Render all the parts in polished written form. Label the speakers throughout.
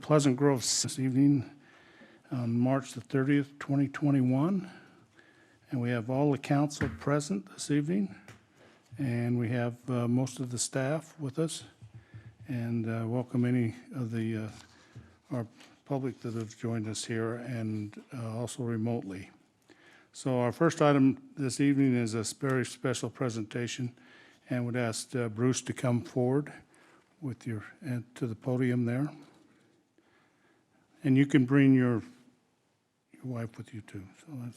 Speaker 1: Pleasant Grove this evening on March the 30th, 2021. And we have all the council present this evening. And we have most of the staff with us. And welcome any of the our public that have joined us here and also remotely. So our first item this evening is a very special presentation, and would ask Bruce to come forward with to the podium there. And you can bring your wife with you too. So that's.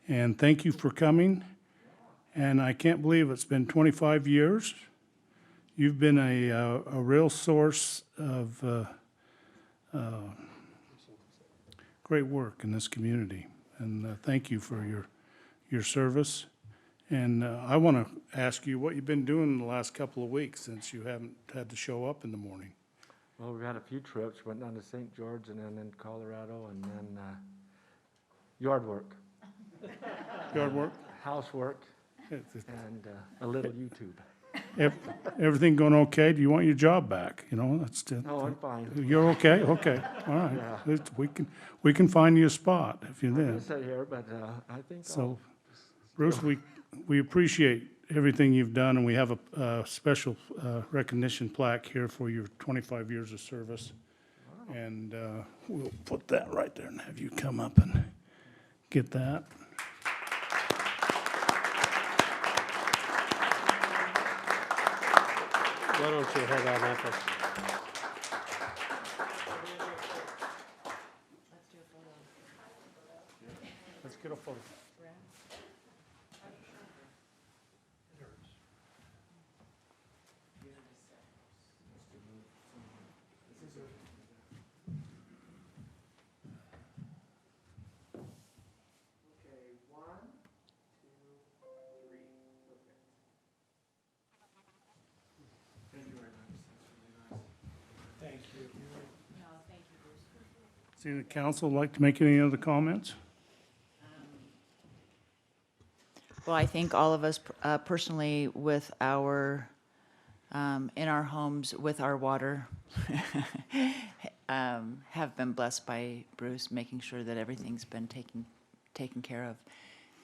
Speaker 1: And thank you for coming. And I can't believe it's been 25 years. You've been a real source of great work in this community. And thank you for your service. And I want to ask you what you've been doing in the last couple of weeks since you haven't had to show up in the morning.
Speaker 2: Well, we had a few trips, went down to St. George and then in Colorado, and then yard work.
Speaker 1: Yard work?
Speaker 2: Housework, and a little YouTube.
Speaker 1: Everything going okay? Do you want your job back? You know, that's
Speaker 2: Oh, I'm fine.
Speaker 1: You're okay? Okay, all right.
Speaker 2: Yeah.
Speaker 1: We can find you a spot if you're
Speaker 2: I'm
Speaker 1: there.
Speaker 2: gonna sit here, but I think
Speaker 1: So, Bruce, we appreciate everything you've done, and we have a special recognition plaque here for your 25 years of service.
Speaker 2: Wow.
Speaker 1: And we'll put that right there and have you come up and get that.
Speaker 3: Why don't you head on up?
Speaker 1: Let's get a photo. Does the council like to make any other comments?
Speaker 4: Well, I think all of us personally with our, in our homes with our water have been blessed by Bruce, making sure that everything's been taken care of.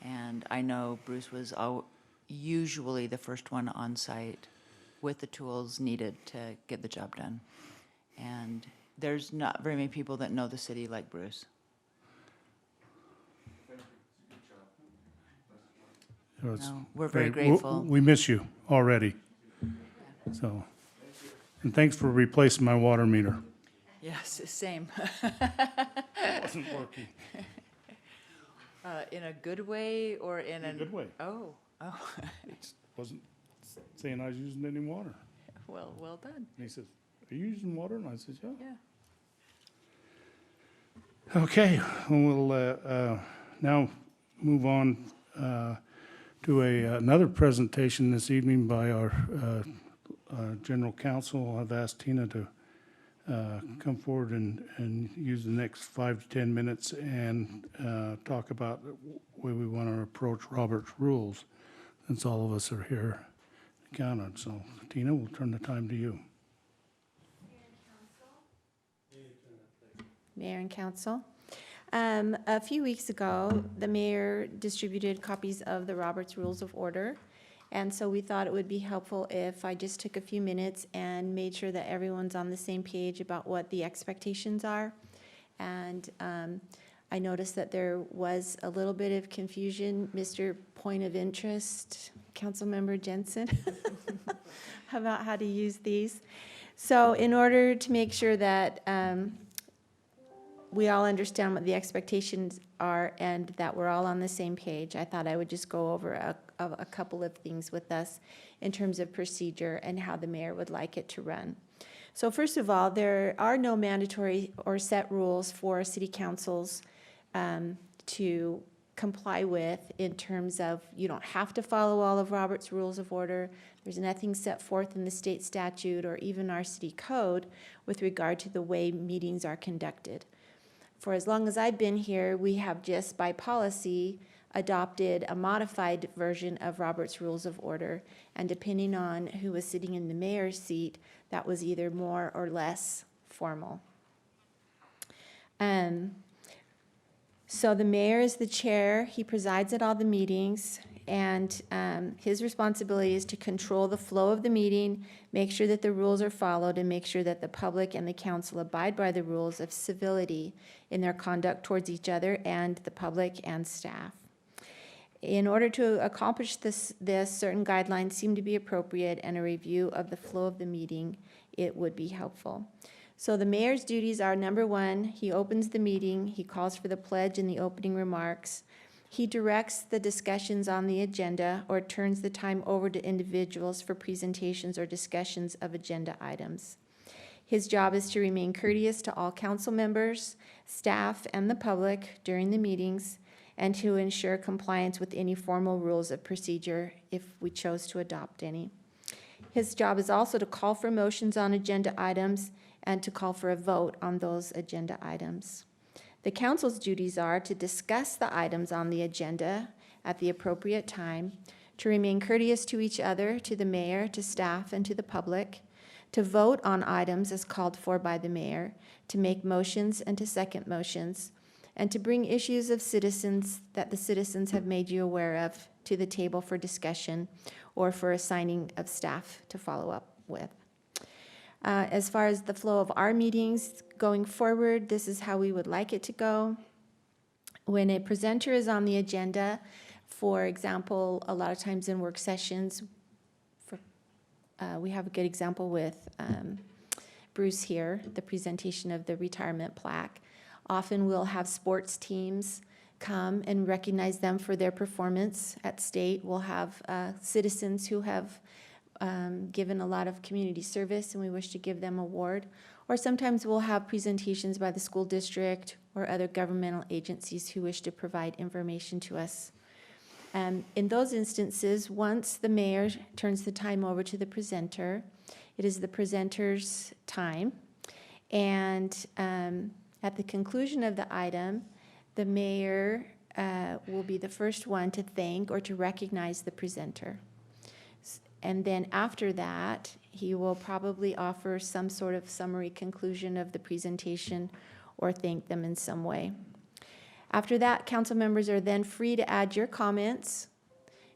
Speaker 4: And I know Bruce was usually the first one on site with the tools needed to get the job done. And there's not very many people that know the city like Bruce. No, we're very grateful.
Speaker 1: We miss you already. So, and thanks for replacing my water meter.
Speaker 4: Yes, same.
Speaker 1: It wasn't working.
Speaker 4: In a good way or in
Speaker 1: a good way.
Speaker 4: Oh.
Speaker 1: It wasn't saying I was using any water.
Speaker 4: Well done.
Speaker 1: And he says, "Are you using water?" And I said, "Yeah."
Speaker 4: Yeah.
Speaker 1: Okay, we'll now move on to another presentation this evening by our General Counsel. I've asked Tina to come forward and use the next 5 to 10 minutes and talk about the way we want to approach Robert's Rules, since all of us are here counted. So, Tina, we'll turn the time to you.
Speaker 5: Mayor and Council. A few weeks ago, the mayor distributed copies of the Robert's Rules of Order. And so we thought it would be helpful if I just took a few minutes and made sure that everyone's on the same page about what the expectations are. And I noticed that there was a little bit of confusion, Mr. Point of Interest, Councilmember Jensen, about how to use these. So in order to make sure that we all understand what the expectations are and that we're all on the same page, I thought I would just go over a couple of things with us in terms of procedure and how the mayor would like it to run. So first of all, there are no mandatory or set rules for city councils to comply with in terms of you don't have to follow all of Robert's Rules of Order. There's nothing set forth in the state statute or even our city code with regard to the way meetings are conducted. For as long as I've been here, we have just by policy adopted a modified version of Robert's Rules of Order, and depending on who was sitting in the mayor's seat, that was either more or less formal. So the mayor is the chair. He presides at all the meetings, and his responsibility is to control the flow of the meeting, make sure that the rules are followed, and make sure that the public and the council abide by the rules of civility in their conduct towards each other and the public and staff. In order to accomplish this, certain guidelines seem to be appropriate, and a review of the flow of the meeting, it would be helpful. So the mayor's duties are, number one, he opens the meeting, he calls for the pledge and the opening remarks. He directs the discussions on the agenda or turns the time over to individuals for presentations or discussions of agenda items. His job is to remain courteous to all council members, staff, and the public during the meetings, and to ensure compliance with any formal rules of procedure if we chose to adopt any. His job is also to call for motions on agenda items and to call for a vote on those agenda items. The council's duties are to discuss the items on the agenda at the appropriate time, to remain courteous to each other, to the mayor, to staff, and to the public, to vote on items as called for by the mayor, to make motions and to second motions, and to bring issues of citizens that the citizens have made you aware of to the table for discussion or for assigning of staff to follow up with. As far as the flow of our meetings going forward, this is how we would like it to go. When a presenter is on the agenda, for example, a lot of times in work sessions, we have a good example with Bruce here, the presentation of the retirement plaque. Often we'll have sports teams come and recognize them for their performance at state. We'll have citizens who have given a lot of community service and we wish to give them an award. Or sometimes we'll have presentations by the school district or other governmental agencies who wish to provide information to us. In those instances, once the mayor turns the time over to the presenter, it is the presenter's time. And at the conclusion of the item, the mayor will be the first one to thank or to recognize the presenter. And then after that, he will probably offer some sort of summary conclusion of the presentation or thank them in some way. After that, council members are then free to add your comments,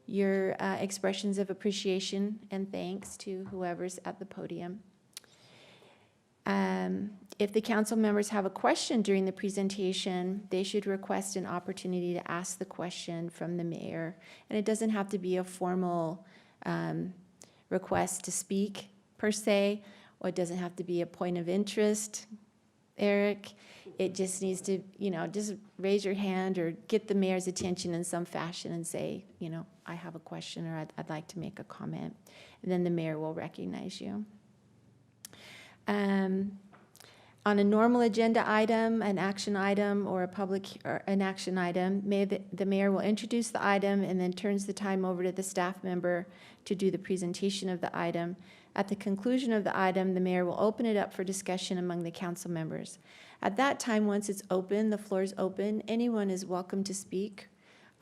Speaker 5: your expressions of appreciation and thanks to whoever's at the podium. If the council members have a question during the presentation, they should request an opportunity to ask the question from the mayor. And it doesn't have to be a formal request to speak per se, or it doesn't have to be a point of interest, Eric. It just needs to, just raise your hand or get the mayor's attention in some fashion and say, I have a question or I'd like to make a comment. And then the mayor will recognize you. On a normal agenda item, an action item, or an action item, the mayor will introduce the item and then turns the time over to the staff member to do the presentation of the item. At the conclusion of the item, the mayor will open it up for discussion among the council members. At that time, once it's open, the floor is open, anyone is welcome to speak.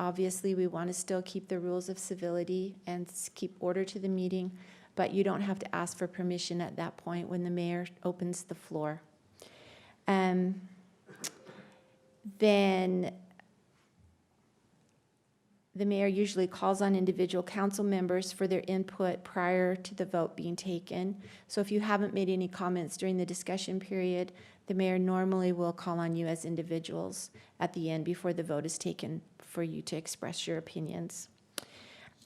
Speaker 5: Obviously, we want to still keep the rules of civility and keep order to the meeting, but you don't have to ask for permission at that point when the mayor opens the floor. Then the mayor usually calls on individual council members for their input prior to the vote being taken. So if you haven't made any comments during the discussion period, the mayor normally will call on you as individuals at the end before the vote is taken for you to express your opinions.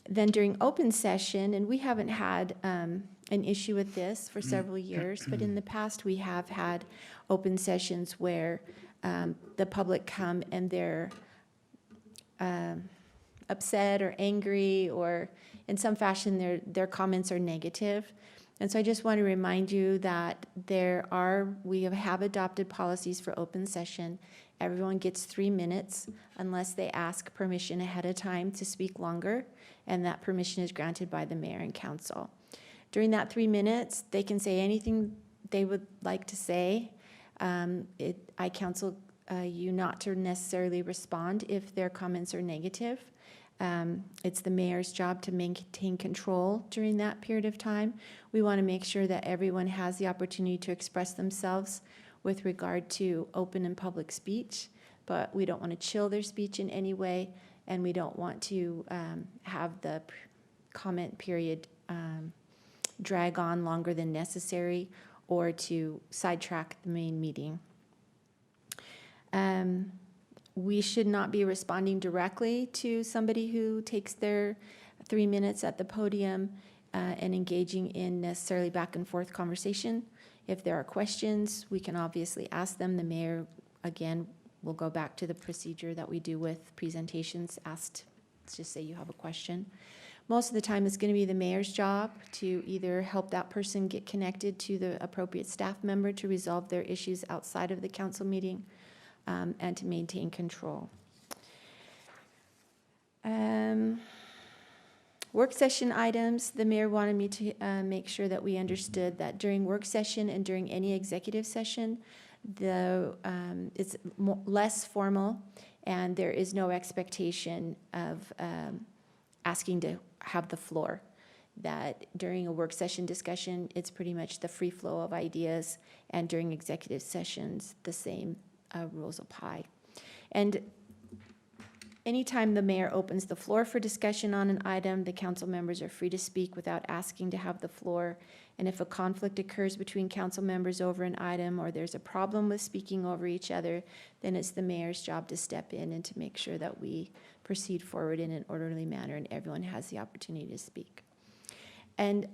Speaker 5: Then during open session, and we haven't had an issue with this for several years, but in the past we have had open sessions where the public come and they're upset or angry, or in some fashion their comments are negative. And so I just want to remind you that we have adopted policies for open session. Everyone gets 3 minutes unless they ask permission ahead of time to speak longer, and that permission is granted by the mayor and council. During that 3 minutes, they can say anything they would like to say. I counsel you not to necessarily respond if their comments are negative. It's the mayor's job to maintain control during that period of time. We want to make sure that everyone has the opportunity to express themselves with regard to open and public speech, but we don't want to chill their speech in any way, and we don't want to have the comment period drag on longer than necessary or to sidetrack the main meeting. We should not be responding directly to somebody who takes their 3 minutes at the podium and engaging in necessarily back and forth conversation. If there are questions, we can obviously ask them. The mayor, again, will go back to the procedure that we do with presentations. Let's just say you have a question. Most of the time, it's going to be the mayor's job to either help that person get connected to the appropriate staff member to resolve their issues outside of the council meeting, and to maintain control. Work session items, the mayor wanted me to make sure that we understood that during work session and during any executive session, it's less formal, and there is no expectation of asking to have the floor. That during a work session discussion, it's pretty much the free flow of ideas, and during executive sessions, the same rules apply. And anytime the mayor opens the floor for discussion on an item, the council members are free to speak without asking to have the floor. And if a conflict occurs between council members over an item, or there's a problem with speaking over each other, then it's the mayor's job to step in and to make sure that we proceed forward in an orderly manner and everyone has the opportunity to speak. And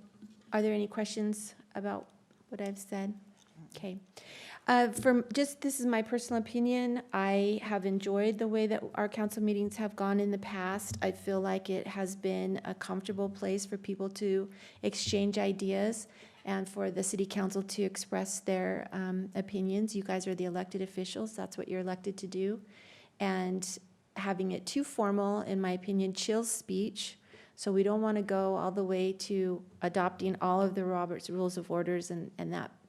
Speaker 5: are there any questions about what I've said? Okay. This is my personal opinion. I have enjoyed the way that our council meetings have gone in the past. I feel like it has been a comfortable place for people to exchange ideas and for the city council to express their opinions. You guys are the elected officials. That's what you're elected to do. And having it too formal, in my opinion, chills speech. So we don't want to go all the way to adopting all of the Robert's Rules of Orders and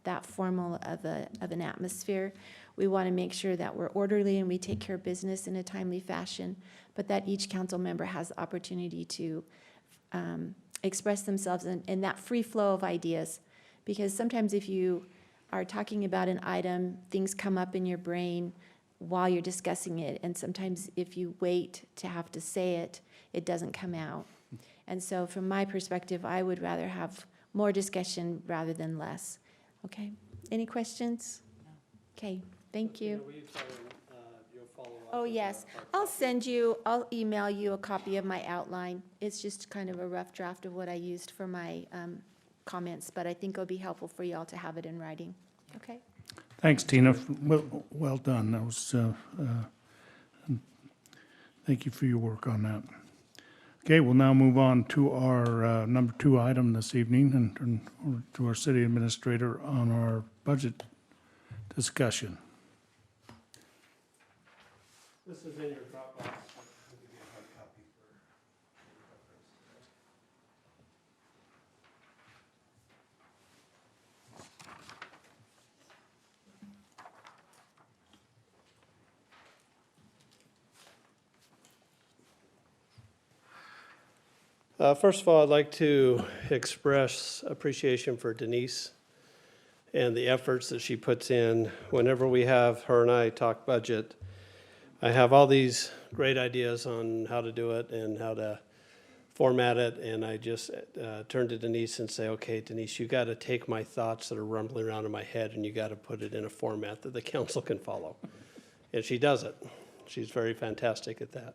Speaker 5: that formal of an atmosphere. We want to make sure that we're orderly and we take care of business in a timely fashion, but that each council member has the opportunity to express themselves in that free flow of ideas. Because sometimes if you are talking about an item, things come up in your brain while you're discussing it, and sometimes if you wait to have to say it, it doesn't come out. And so from my perspective, I would rather have more discussion rather than less. Okay, any questions? Okay, thank you.
Speaker 3: Will you tell them you'll follow up?
Speaker 5: Oh,
Speaker 3: with
Speaker 5: yes,
Speaker 3: our
Speaker 5: I'll email you a copy of my outline. It's just kind of a rough draft of what I used for my comments, but I think it'll be helpful for you all to have it in writing. Okay?
Speaker 1: Thanks, Tina. Well done. That was, thank you for your work on that. Okay, we'll now move on to our number 2 item this evening and to our city administrator on our budget discussion.
Speaker 3: This is in your Dropbox. First of all, I'd like to express appreciation for Denise and the efforts that she puts in. Whenever we have her and I talk budget, I have all these great ideas on how to do it and how to format it, and I just turn to Denise and say, okay, Denise, you got to take my thoughts that are rumbling around in my head and you got to put it in a format that the council can follow. And she does it. She's very fantastic at that.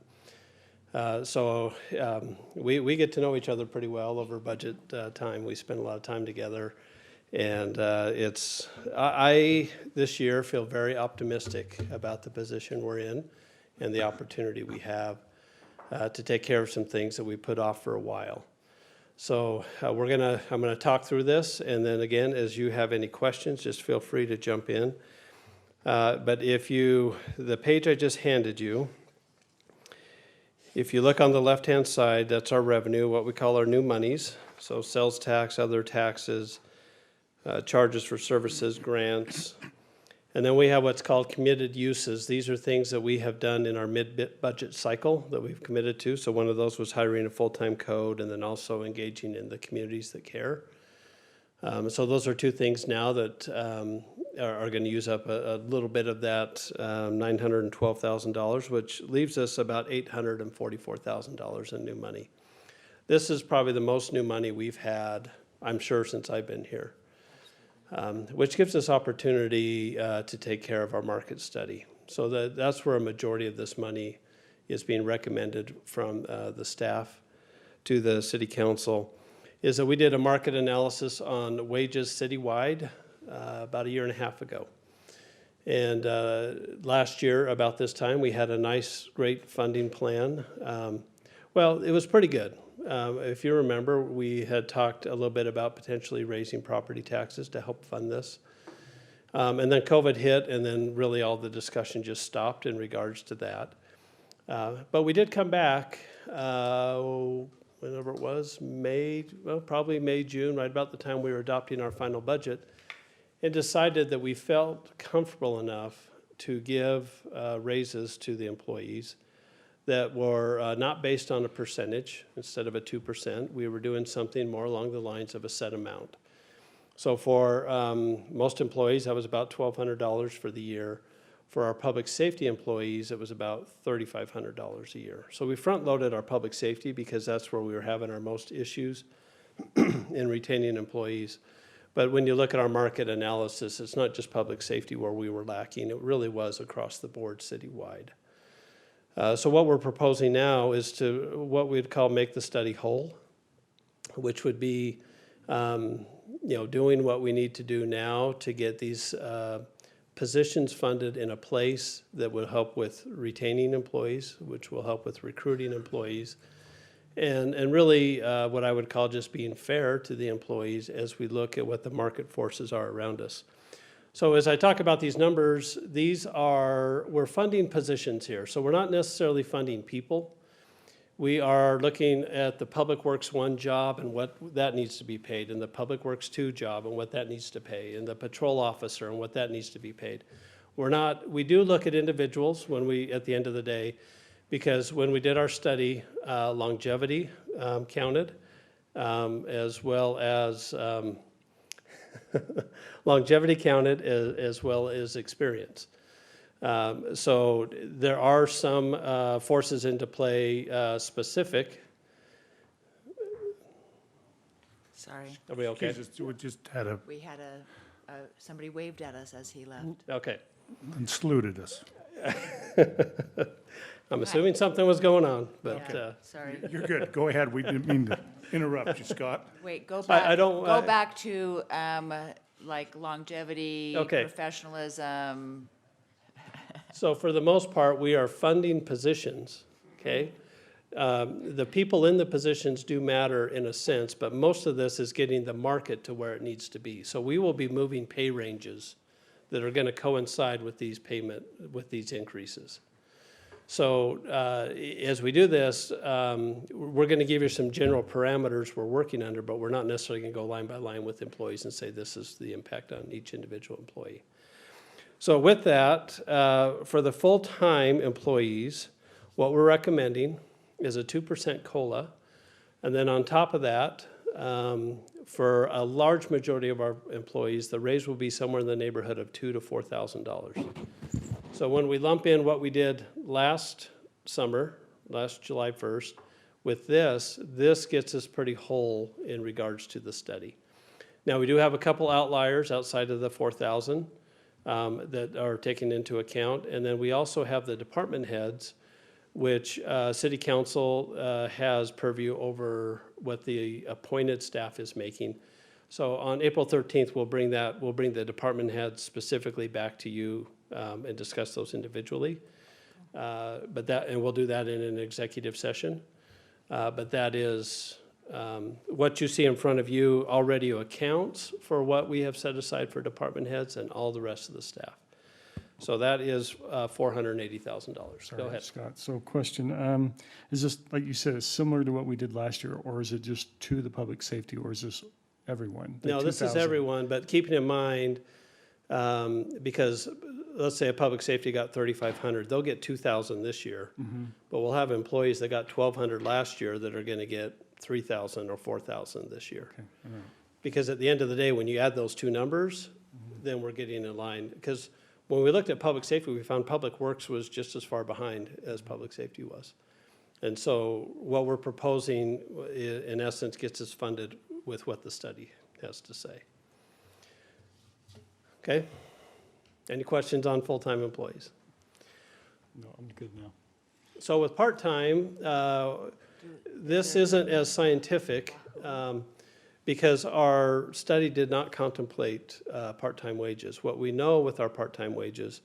Speaker 3: So we get to know each other pretty well over budget time. We spend a lot of time together, and I this year feel very optimistic about the position we're in and the opportunity we have to take care of some things that we put off for a while. So I'm gonna talk through this, and then again, as you have any questions, just feel free to jump in. But the page I just handed you, if you look on the left-hand side, that's our revenue, what we call our new monies. So sales tax, other taxes, charges for services, grants. And then we have what's called committed uses. These are things that we have done in our mid-budget cycle that we've committed to. So one of those was hiring a full-time code and then also engaging in the communities that care. So those are two things now that are going to use up a little bit of that $912,000, which leaves us about $844,000 in new money. This is probably the most new money we've had, I'm sure, since I've been here, which gives us opportunity to take care of our market study. So that's where a majority of this money is being recommended from the staff to the city council, is that we did a market analysis on wages citywide about 1.5 years ago. And last year, about this time, we had a nice, great funding plan. Well, it was pretty good. If you remember, we had talked a little bit about potentially raising property taxes to help fund this. And then COVID hit, and then really all the discussion just stopped in regards to that. But we did come back, whenever it was, probably May, June, right about the time we were adopting our final budget, and decided that we felt comfortable enough to give raises to the employees that were not based on a percentage. Instead of a 2%, we were doing something more along the lines of a set amount. So for most employees, that was about $1,200 for the year. For our public safety employees, it was about $3,500 a year. So we front-loaded our public safety because that's where we were having our most issues in retaining employees. But when you look at our market analysis, it's not just public safety where we were lacking. It really was across the board citywide. So what we're proposing now is to what we'd call make the study whole, which would be doing what we need to do now to get these positions funded in a place that will help with retaining employees, which will help with recruiting employees, and really what I would call just being fair to the employees as we look at what the market forces are around us. So as I talk about these numbers, we're funding positions here. So we're not necessarily funding people. We are looking at the Public Works 1 job and what that needs to be paid, and the Public Works 2 job and what that needs to pay, and the patrol officer and what that needs to be paid. We do look at individuals at the end of the day, because when we did our study, longevity counted, as well as longevity counted as well as experience. So there are some forces into play specific.
Speaker 4: Sorry,
Speaker 3: Are we okay?
Speaker 1: We just had
Speaker 4: we had somebody waved at us as he left.
Speaker 3: Okay.
Speaker 1: and saluted us.
Speaker 3: I'm assuming something was going on, but
Speaker 4: Yeah, sorry.
Speaker 1: You're good. Go ahead. We didn't mean to interrupt you, Scott.
Speaker 4: Wait, go back.
Speaker 3: don't-
Speaker 4: Go back to like longevity,
Speaker 3: Okay.
Speaker 4: professionalism.
Speaker 3: so for the most part, we are funding positions, okay? The people in the positions do matter in a sense, but most of this is getting the market to where it needs to be. So we will be moving pay ranges that are going to coincide with these increases. So as we do this, we're going to give you some general parameters we're working under, but we're not necessarily going to go line by line with employees and say this is the impact on each individual employee. So with that, for the full-time employees, what we're recommending is a 2% COLA. And then on top of that, for a large majority of our employees, the raise will be somewhere in the neighborhood of $2,000 to $4,000. So when we lump in what we did last summer, last July 1st, with this gets us pretty whole in regards to the study. Now, we do have a couple outliers outside of the 4,000 that are taken into account. And then we also have the department heads, which City Council has purview over what the appointed staff is making. So on April 13th, we'll bring the department heads specifically back to you and discuss those individually. And we'll do that in an executive session. But that is, what you see in front of you already accounts for what we have set aside for department heads and all the rest of the staff. So that is $480,000. Go ahead.
Speaker 6: Scott. So question, is this, like you said, it's similar to what we did last year, or is it just to the public safety, or is this everyone? The
Speaker 3: No, this is
Speaker 6: 2,000?
Speaker 3: everyone, but keeping in mind Because let's say a public safety got 3,500, they'll get 2,000 this year. But we'll have employees that got 1,200 last year that are gonna get 3,000 or 4,000 this year.
Speaker 6: Okay, all right.
Speaker 3: Because at the end of the day, when you add those two numbers, then we're getting in line. Because when we looked at public safety, we found public works was just as far behind as public safety was. And so what we're proposing, in essence, gets us funded with what the study has to say. Okay? Any questions on full-time employees?
Speaker 6: No, I'm good now.
Speaker 3: So with part-time, this isn't as scientific because our study did not contemplate part-time wages. What we know with our part-time wages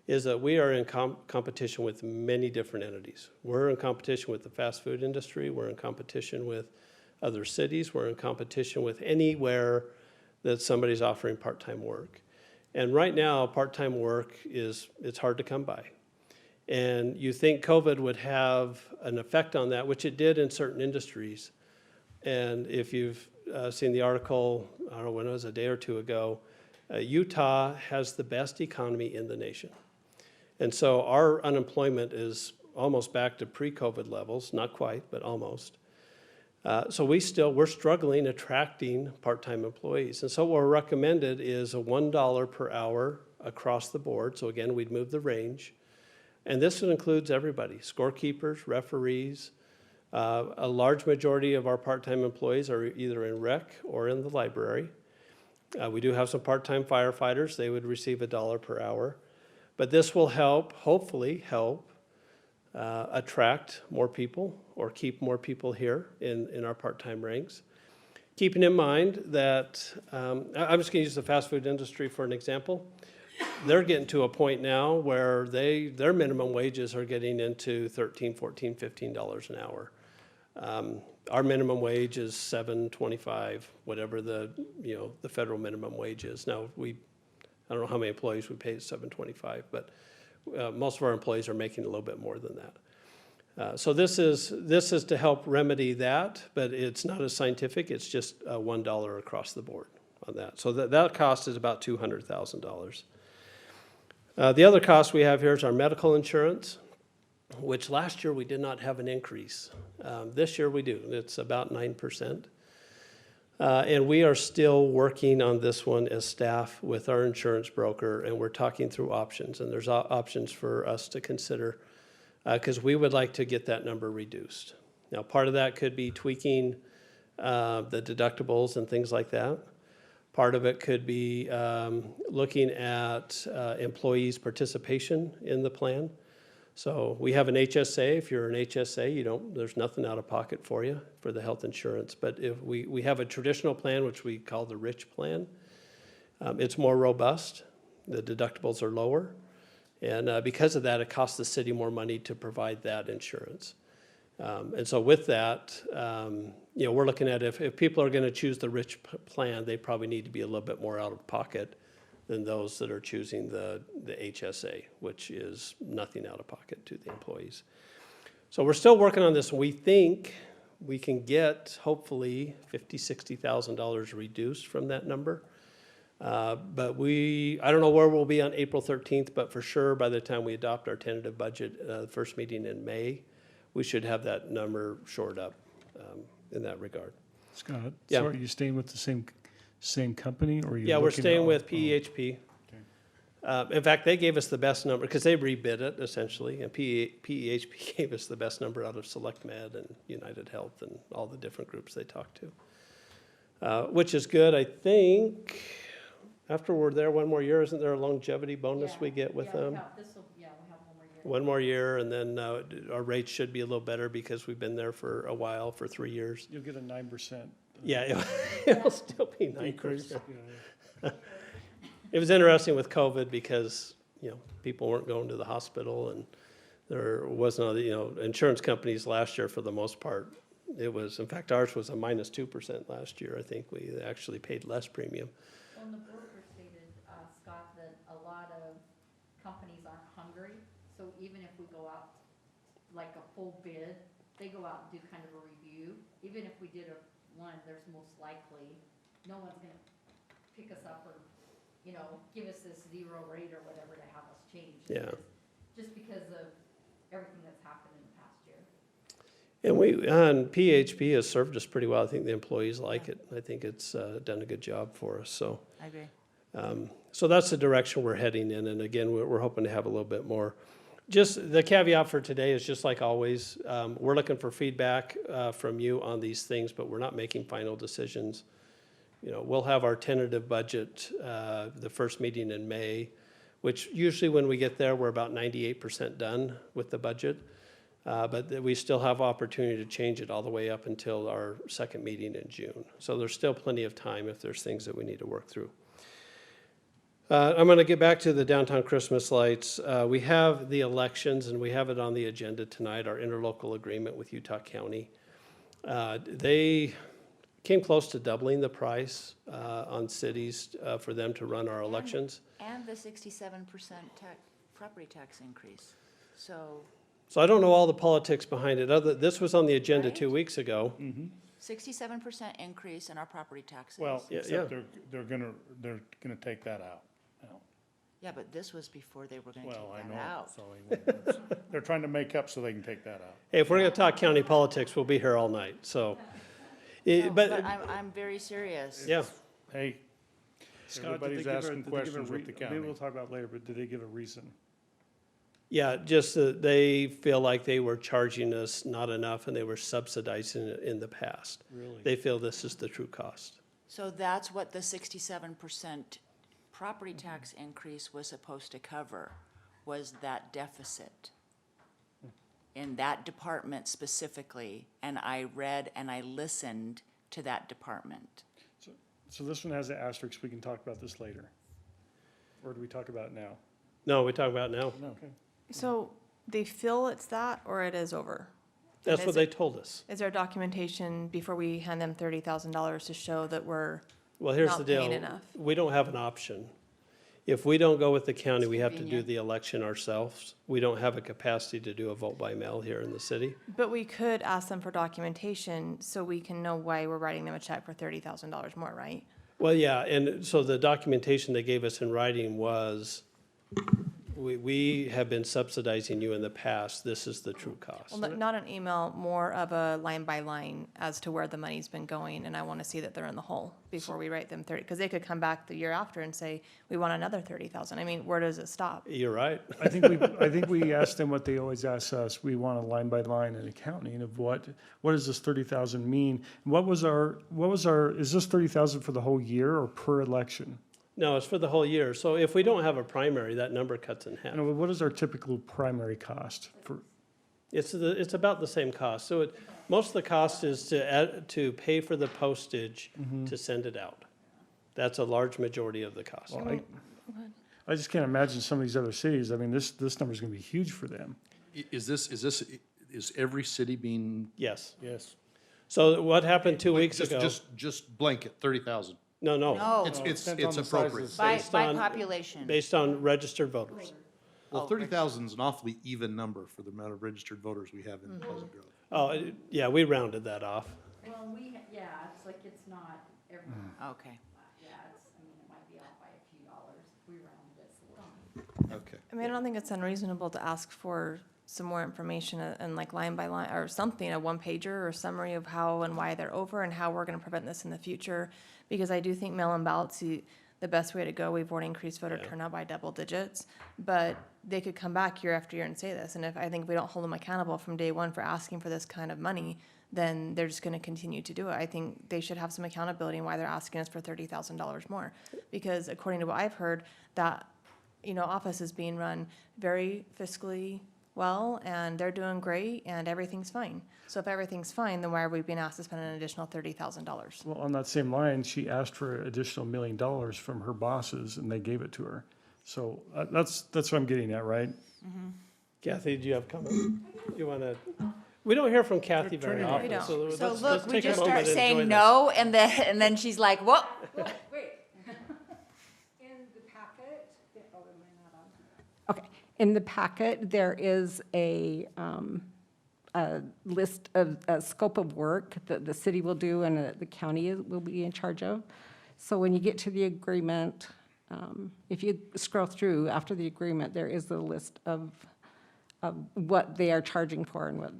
Speaker 3: is that we are in competition with many different entities. We're in competition with the fast food industry. We're in competition with other cities. We're in competition with anywhere that somebody's offering part-time work. And right now, part-time work it's hard to come by. And you think COVID would have an effect on that, which it did in certain industries. And if you've seen the article, I don't know when it was, a day or two ago, Utah has the best economy in the nation. And so our unemployment is almost back to pre-COVID levels, not quite, but almost. So we're struggling attracting part-time employees. And so what we're recommended is a $1 per hour across the board. So again, we'd move the range. And this includes everybody, scorekeepers, referees. A large majority of our part-time employees are either in rec or in the library. We do have some part-time firefighters. They would receive $1 per hour. But this will help, hopefully help, attract more people or keep more people here in our part-time ranks. Keeping in mind that, I'm just gonna use the fast food industry for an example. They're getting to a point now where their minimum wages are getting into $13, $14, $15 an hour. Our minimum wage is $7.25, whatever the federal minimum wage is. Now, I don't know how many employees we pay at $7.25, but most of our employees are making a little bit more than that. So this is to help remedy that, but it's not as scientific. It's just $1 across the board on that. So that cost is about $200,000. The other cost we have here is our medical insurance, which last year we did not have an increase. This year we do. It's about 9%. And we are still working on this one as staff with our insurance broker, and we're talking through options. And there's options for us to consider because we would like to get that number reduced. Now, part of that could be tweaking the deductibles and things like that. Part of it could be looking at employees' participation in the plan. So we have an HSA. If you're an HSA, there's nothing out of pocket for you for the health insurance. But if we have a traditional plan, which we call the Rich plan, it's more robust. The deductibles are lower. And because of that, it costs the city more money to provide that insurance. And so with that, we're looking at if people are going to choose the Rich plan, they probably need to be a little bit more out of pocket than those that are choosing the HSA, which is nothing out of pocket to the employees. So we're still working on this. We think we can get hopefully $50,000, $60,000 reduced from that number. But I don't know where we'll be on April 13th, but for sure by the time we adopt our tentative budget, the first meeting in May, we should have that number shored up in that regard.
Speaker 6: Scott,
Speaker 3: Yeah.
Speaker 6: so are you staying with the same company, or are you?
Speaker 3: Yeah, we're
Speaker 6: looking
Speaker 3: staying
Speaker 6: at-
Speaker 3: with PEHP. In fact, they gave us the best number, because they rebid it essentially, and PEHP gave us the best number out of SelectMed and United Health and all the different groups they talked to. Which is good. I think after we're there one more year, isn't there a longevity bonus we get with them?
Speaker 5: we'll have one more year.
Speaker 3: One more year, and then our rates should be a little better because we've been there for a while, for 3 years.
Speaker 6: You'll get a 9%.
Speaker 3: Yeah, it'll still be 9%.
Speaker 6: Increase.
Speaker 3: It was interesting with COVID because, people weren't going to the hospital and there wasn't, insurance companies last year for the most part. In fact, ours was a minus 2% last year. I think we actually paid less premium.
Speaker 7: Well, and the broker stated, Scott, that a lot of companies aren't hungry. So even if we go out like a full bid, they go out and do kind of a review. Even if we did one, there's most likely, no one's gonna pick us up or you know, give us this 0 rate or whatever to have us change.
Speaker 3: Yeah.
Speaker 7: Just because of everything that's happened in the past year.
Speaker 3: And PHP has served us pretty well. I think the employees like it. I think it's done a good job for us, so.
Speaker 4: I agree.
Speaker 3: So that's the direction we're heading in, and again, we're hoping to have a little bit more. Just the caveat for today is just like always, we're looking for feedback from you on these things, but we're not making final decisions. You know, we'll have our tentative budget, the first meeting in May, which usually when we get there, we're about 98% done with the budget. But we still have opportunity to change it all the way up until our second meeting in June. So there's still plenty of time if there's things that we need to work through. I'm going to get back to the downtown Christmas lights. We have the elections, and we have it on the agenda tonight, our interlocal agreement with Utah County. They came close to doubling the price on cities for them to run our elections.
Speaker 4: And the 67% property tax increase. So
Speaker 3: So I don't know all the politics behind it. This was on the agenda
Speaker 4: Right?
Speaker 3: 2 weeks ago.
Speaker 4: 67% increase in our property taxes.
Speaker 1: Well,
Speaker 3: Yeah,
Speaker 1: except they're gonna take that out.
Speaker 4: Yeah, but this was before they were gonna
Speaker 1: Well, I
Speaker 4: take
Speaker 1: know,
Speaker 4: that out.
Speaker 1: so they're trying to make up so they can take that out.
Speaker 3: Hey, if we're going to talk county politics, we'll be here all night, so.
Speaker 4: No,
Speaker 3: But,
Speaker 4: I'm very serious.
Speaker 3: yeah,
Speaker 1: Hey,
Speaker 6: Scott, did they
Speaker 1: everybody's
Speaker 6: give a-
Speaker 1: asking
Speaker 6: did they give a
Speaker 1: questions with the
Speaker 6: Maybe
Speaker 1: county.
Speaker 6: we'll talk about it later, but did they give a reason?
Speaker 3: yeah, just that they feel like they were charging us not enough and they were subsidizing it in the past.
Speaker 6: Really?
Speaker 3: They feel this is the true cost.
Speaker 4: So that's what the 67% property tax increase was supposed to cover, was that deficit in that department specifically. And I read and I listened to that department.
Speaker 6: So this one has an asterisk, we can talk about this later. Or do we talk about it now?
Speaker 3: No, we talk about now.
Speaker 6: Okay.
Speaker 8: So they feel it's that, or it is over?
Speaker 3: That's
Speaker 8: is
Speaker 3: what they told us.
Speaker 8: Is there documentation before we hand them $30,000 to show that we're,
Speaker 3: Well, here's
Speaker 8: Not
Speaker 3: the deal.
Speaker 8: paying enough.
Speaker 3: We don't have an option. If we don't go with the county,
Speaker 4: It's
Speaker 3: we have to do
Speaker 4: convenient.
Speaker 3: the election ourselves. We don't have a capacity to do a vote by mail here in the city.
Speaker 8: but we could ask them for documentation so we can know why we're writing them a check for $30,000 more, right?
Speaker 3: Well, yeah, and so the documentation they gave us in writing was, we have been subsidizing you in the past, this is the true cost.
Speaker 8: Well, not an email, more of a line by line as to where the money's been going, and I want to see that they're in the hole before we write them 30, because they could come back the year after and say, we want another 30,000. I mean, where does it stop?
Speaker 3: You're right.
Speaker 6: I think we asked them what they always ask us. We want a line by line and accounting of what does this 30,000 mean? What was our, is this 30,000 for the whole year or per election?
Speaker 3: No, it's for the whole year. So if we don't have a primary, that number cuts in half.
Speaker 6: And what is our typical primary cost for,
Speaker 3: It's about the same cost. So most of the cost is to pay for the postage to send it out. That's a large majority of the cost.
Speaker 6: well, I just can't imagine some of these other cities. I mean, this number's gonna be huge for them.
Speaker 9: Is every city being?
Speaker 3: Yes.
Speaker 1: Yes.
Speaker 3: So what happened 2 weeks ago?
Speaker 9: Just blanket, 30,000.
Speaker 3: No, no.
Speaker 4: No,
Speaker 9: It's
Speaker 1: depends on
Speaker 9: it's
Speaker 1: the size of
Speaker 9: appropriate.
Speaker 1: the
Speaker 4: by
Speaker 3: based on-
Speaker 4: population.
Speaker 3: Based on registered voters.
Speaker 9: Well, 30,000 is an awfully even number for the amount of registered voters we have in Pleasant Grove.
Speaker 3: Oh, yeah, we rounded that off.
Speaker 7: Well, yeah, it's like it's not every,
Speaker 4: Okay.
Speaker 7: yeah, I mean, it might be off by a few dollars. We rounded it, so we're not.
Speaker 9: Okay.
Speaker 8: I mean, I don't think it's unreasonable to ask for some more information and like line by line or something, a one pager or summary of how and why they're over and how we're gonna prevent this in the future. Because I do think mail-in ballots, the best way to go, we've already increased voter
Speaker 3: Yeah.
Speaker 8: turnout by double digits. But they could come back year after year and say this, and I think if we don't hold them accountable from day one for asking for this kind of money, then they're just gonna continue to do it. I think they should have some accountability in why they're asking us for $30,000 more. Because according to what I've heard, that, office is being run very fiscally well, and they're doing great, and everything's fine. So if everything's fine, then why are we being asked to spend an additional $30,000?
Speaker 6: Well, on that same line, she asked for an additional $1 million from her bosses and they gave it to her. So that's what I'm getting at, right?
Speaker 3: Kathy, do you have a comment? You want to, we don't hear from Kathy very
Speaker 1: Turn it
Speaker 3: often.
Speaker 1: off.
Speaker 8: We don't.
Speaker 4: So
Speaker 3: let's
Speaker 4: look, we
Speaker 3: take a
Speaker 4: just
Speaker 3: moment
Speaker 4: start
Speaker 3: and
Speaker 4: saying
Speaker 3: enjoy
Speaker 4: no, and then she's like, whoa.
Speaker 10: In the packet, oh, am I not on? Okay, in the packet, there is a list of, a scope of work that the city will do and the county will be in charge of. So when you get to the agreement, If you scroll through after the agreement, there is a list of what they are charging for and what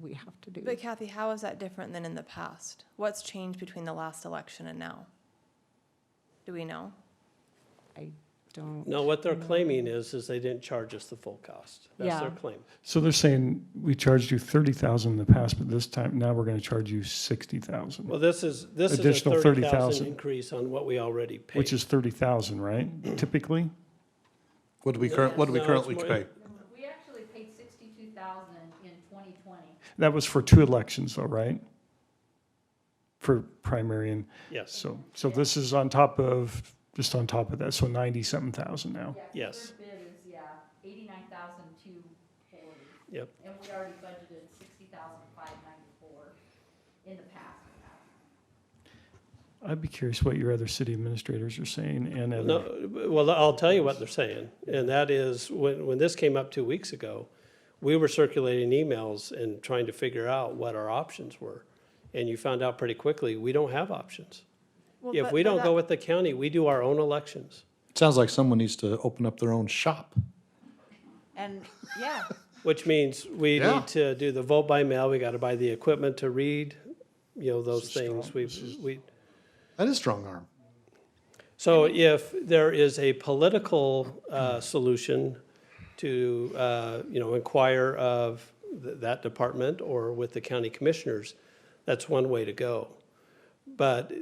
Speaker 10: we have to do.
Speaker 8: But Kathy, how is that different than in the past? What's changed between the last election and now? Do we know?
Speaker 10: I don't.
Speaker 3: No, what they're claiming is they didn't charge us the full cost. That's their
Speaker 10: Yeah.
Speaker 3: claim.
Speaker 6: So they're saying we charged you 30,000 in the past, but this time, now we're gonna charge you 60,000,
Speaker 3: Well, this is a
Speaker 6: Additional
Speaker 3: 30,000
Speaker 6: 30,000.
Speaker 3: increase on what we already paid.
Speaker 6: which is 30,000, right? Typically?
Speaker 9: What do we currently
Speaker 3: No, it's more-
Speaker 9: pay?
Speaker 7: We actually paid 62,000 in 2020.
Speaker 6: That was for 2 elections though, right? For primary and,
Speaker 3: Yes,
Speaker 6: so this is on top of, just on top of that, so 90-something thousand now.
Speaker 7: Yeah,
Speaker 3: Yes.
Speaker 7: so their bid is, 89,240.
Speaker 3: yep.
Speaker 7: And we already budgeted 60,594 in the past.
Speaker 6: I'd be curious what your other city administrators are saying and other,
Speaker 3: No, well, I'll tell you what they're saying, and that is, when this came up 2 weeks ago, we were circulating emails and trying to figure out what our options were. And you found out pretty quickly, we don't have options.
Speaker 8: Well,
Speaker 3: If
Speaker 8: but-
Speaker 3: we
Speaker 8: but
Speaker 3: don't
Speaker 8: that-
Speaker 3: go with the county, we do our own elections.
Speaker 9: Sounds like someone needs to open up their own shop.
Speaker 4: And, yeah,
Speaker 3: Which means we
Speaker 9: Yeah.
Speaker 3: need to do the vote by mail, we gotta buy the equipment to read, those
Speaker 6: This is
Speaker 3: things.
Speaker 6: strong.
Speaker 3: We,
Speaker 9: That is strong arm.
Speaker 3: so if there is a political, solution to, inquire of that department or with the county commissioners, that's one way to go. But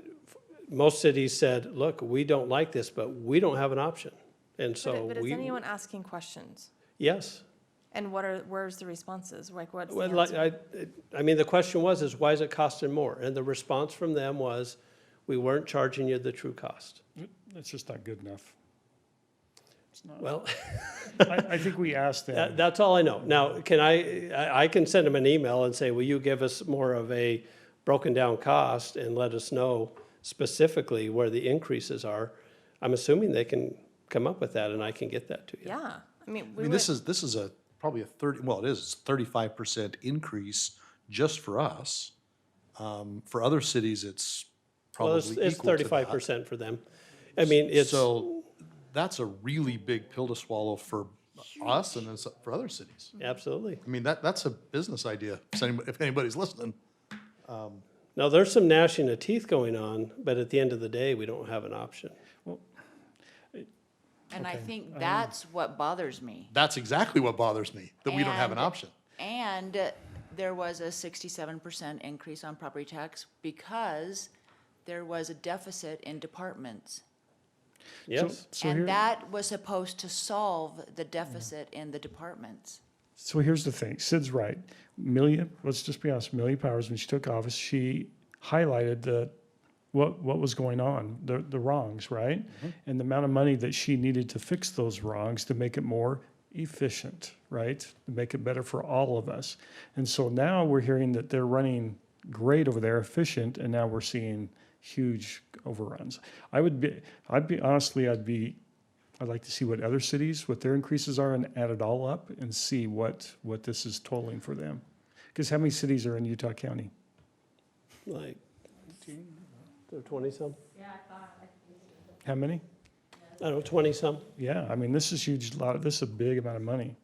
Speaker 3: most cities said, look, we don't like this, but we don't have an option. And so
Speaker 8: But is
Speaker 3: we,
Speaker 8: anyone asking questions?
Speaker 3: yes.
Speaker 8: And where's the responses? Like, what's the
Speaker 3: Well, like,
Speaker 8: answer?
Speaker 3: I mean, the question is why is it costing more? And the response from them was, we weren't charging you the true cost.
Speaker 6: it's just not good enough. It's not.
Speaker 3: Well,
Speaker 6: I think we asked them.
Speaker 3: that's all I know. Now, I can send them an email and say, will you give us more of a broken down cost and let us know specifically where the increases are? I'm assuming they can come up with that and I can get that to you.
Speaker 8: Yeah, I mean,
Speaker 9: I mean, this is probably a 35% increase just for us. For other cities, it's
Speaker 3: Well,
Speaker 9: probably
Speaker 3: it's
Speaker 9: equal to that.
Speaker 3: 35% for them. I mean, it's,
Speaker 9: So that's a really big pill to swallow for us and it's for other cities.
Speaker 3: absolutely.
Speaker 9: I mean, that's a business idea, if anybody's listening.
Speaker 3: Now, there's some gnashing of teeth going on, but at the end of the day, we don't have an option.
Speaker 4: and I think that's what bothers me.
Speaker 9: That's exactly what bothers me, that we don't have an
Speaker 4: And-
Speaker 9: option.
Speaker 4: And there was a 67% increase on property tax because there was a deficit in departments.
Speaker 3: Yes,
Speaker 6: So here-
Speaker 4: And that was supposed to solve the deficit in the departments.
Speaker 6: So here's the thing, Sid's right. Let's just be honest, Amelia Powers, when she took office, she highlighted what was going on, the wrongs, right? And the amount of money that she needed to fix those wrongs to make it more efficient, right? To make it better for all of us. And so now we're hearing that they're running great over there, efficient, and now we're seeing huge overruns. I'd like to see what other cities, what their increases are and add it all up and see what this is totaling for them. Because how many cities are in Utah County?
Speaker 3: like, there 20-some?
Speaker 7: Yeah, I thought,
Speaker 6: How many?
Speaker 3: I don't know, 20-some?
Speaker 6: Yeah, I mean, this is huge, this is a big amount of money.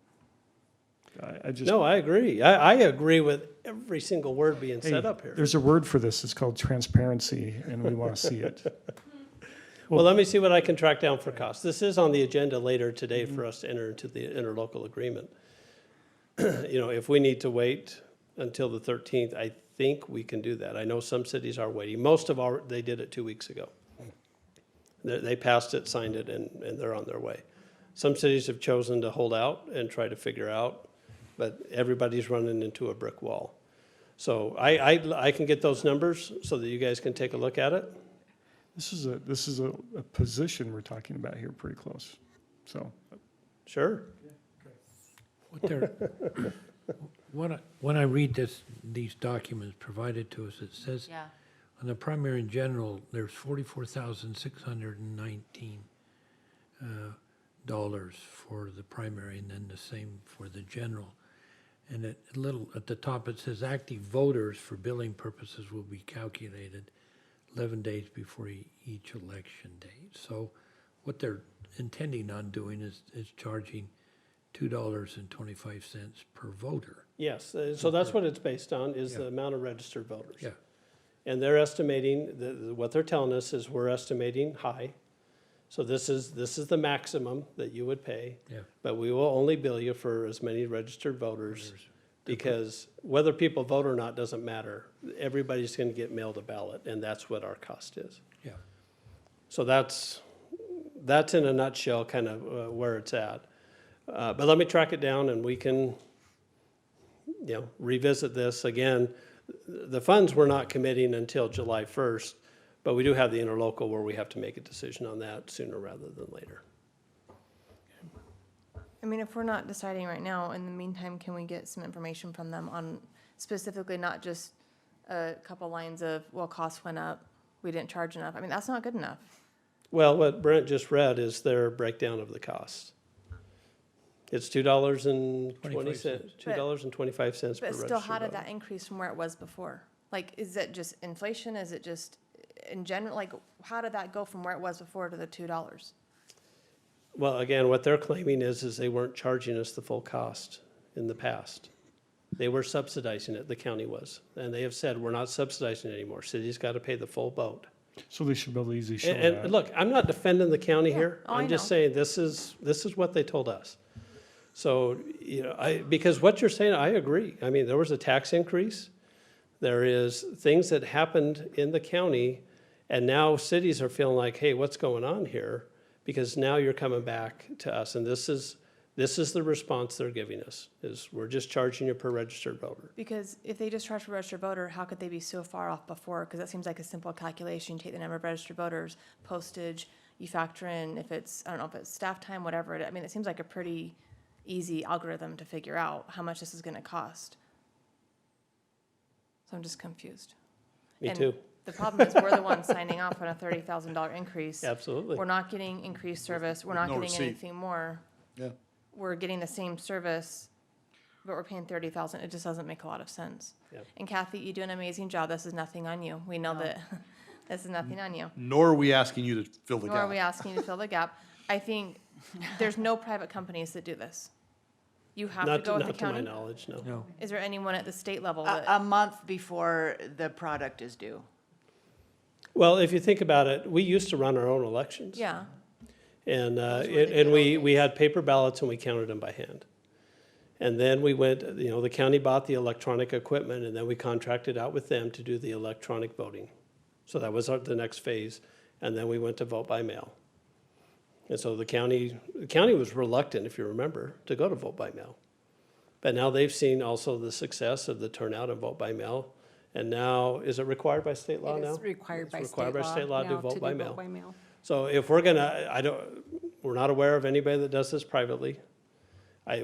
Speaker 6: I just.
Speaker 3: No, I agree. I agree with every single word being
Speaker 6: Hey,
Speaker 3: said up here.
Speaker 6: There's a word for this, it's called transparency, and we want to see it.
Speaker 3: Well, let me see what I can track down for costs. This is on the agenda later today for us to enter into the interlocal agreement. If we need to wait until the 13th, I think we can do that. I know some cities are waiting. They did it 2 weeks ago. They passed it, signed it, and they're on their way. Some cities have chosen to hold out and try to figure out, but everybody's running into a brick wall. So I can get those numbers so that you guys can take a look at it.
Speaker 6: This is a position we're talking about here, pretty close, so.
Speaker 3: Sure.
Speaker 11: What they're, when I read these documents provided to us, it says
Speaker 4: Yeah.
Speaker 11: on the primary and general, there's $44,619 dollars for the primary, and then the same for the general. And at the top, it says active voters for billing purposes will be calculated 11 days before each election date. So what they're intending on doing is charging $2.25 per voter.
Speaker 3: Yes, so that's what it's based on, is the
Speaker 11: Yeah.
Speaker 3: amount of registered voters.
Speaker 11: Yeah.
Speaker 3: And they're estimating, what they're telling us is we're estimating high. So this is the maximum that you would pay.
Speaker 11: Yeah.
Speaker 3: But we will only bill you for as many registered voters, because whether people vote or not doesn't matter. Everybody's gonna get mailed a ballot, and that's what our cost is.
Speaker 11: Yeah.
Speaker 3: So that's in a nutshell kind of where it's at. But let me track it down and we can, revisit this again. The funds we're not committing until July 1st, but we do have the interlocal where we have to make a decision on that sooner rather than later.
Speaker 8: I mean, if we're not deciding right now, in the meantime, can we get some information from them on specifically not just a couple lines of, well, costs went up, we didn't charge enough? I mean, that's not good enough.
Speaker 3: Well, what Brent just read is their breakdown of the costs. It's $2.20, $2.25 per
Speaker 8: But
Speaker 3: registered
Speaker 8: still, how did
Speaker 3: voter.
Speaker 8: that increase from where it was before? Like, is it just inflation? Is it just in general, like, how did that go from where it was before to the $2?
Speaker 3: Well, again, what they're claiming is they weren't charging us the full cost in the past. They were subsidizing it, the county was. And they have said, we're not subsidizing it anymore. City's got to pay the full boat.
Speaker 6: So they should be able to easily show
Speaker 3: And
Speaker 6: that.
Speaker 3: look, I'm not defending the county here.
Speaker 8: Oh, I
Speaker 3: I'm just
Speaker 8: know.
Speaker 3: saying this is what they told us. So, because what you're saying, I agree. I mean, there was a tax increase. There is things that happened in the county, and now cities are feeling like, hey, what's going on here? Because now you're coming back to us, and this is the response they're giving us, is we're just charging you per registered voter.
Speaker 8: Because if they just charge for registered voter, how could they be so far off before? Because that seems like a simple calculation. You take the number of registered voters, postage, you factor in if it's, I don't know, if it's staff time, whatever. I mean, it seems like a pretty easy algorithm to figure out how much this is gonna cost. So I'm just confused.
Speaker 3: Me
Speaker 8: And
Speaker 3: too,
Speaker 8: The problem is we're the ones signing off on a $30,000 increase.
Speaker 3: absolutely.
Speaker 8: We're not getting increased service, we're not
Speaker 9: no
Speaker 8: getting
Speaker 9: receipt.
Speaker 8: anything more.
Speaker 9: Yeah.
Speaker 8: We're getting the same service, but we're paying $30,000. It just doesn't make a lot of sense.
Speaker 3: Yep.
Speaker 8: And Kathy, you do an amazing job. This is nothing on you. We know that this is nothing on you.
Speaker 9: Nor are we asking you to fill the
Speaker 8: Nor are we
Speaker 9: gap.
Speaker 8: asking you to fill the gap. I think there's no private companies that do this. You have to
Speaker 3: Not
Speaker 8: go with the
Speaker 3: not to my
Speaker 8: county.
Speaker 3: knowledge, no.
Speaker 11: No.
Speaker 8: Is there anyone at the state level
Speaker 4: A
Speaker 8: that,
Speaker 4: month before the product is due.
Speaker 3: Well, if you think about it, we used to run our own elections.
Speaker 8: yeah,
Speaker 3: And,
Speaker 4: Those were the
Speaker 3: and
Speaker 4: good old
Speaker 3: we had paper ballots and we counted them by hand. And then we went, the county bought the electronic equipment and then we contracted out with them to do the electronic voting. So that was the next phase. And then we went to vote by mail. And so the county was reluctant, if you remember, to go to vote by mail. But now they've seen also the success of the turnout and vote by mail. And now, is it required by state law
Speaker 10: It
Speaker 3: now?
Speaker 10: is required
Speaker 3: It's
Speaker 10: by
Speaker 3: required by state law to
Speaker 10: now
Speaker 3: vote by
Speaker 10: do
Speaker 3: mail.
Speaker 10: vote by mail.
Speaker 3: So if we're gonna, we're not aware of anybody that does this privately.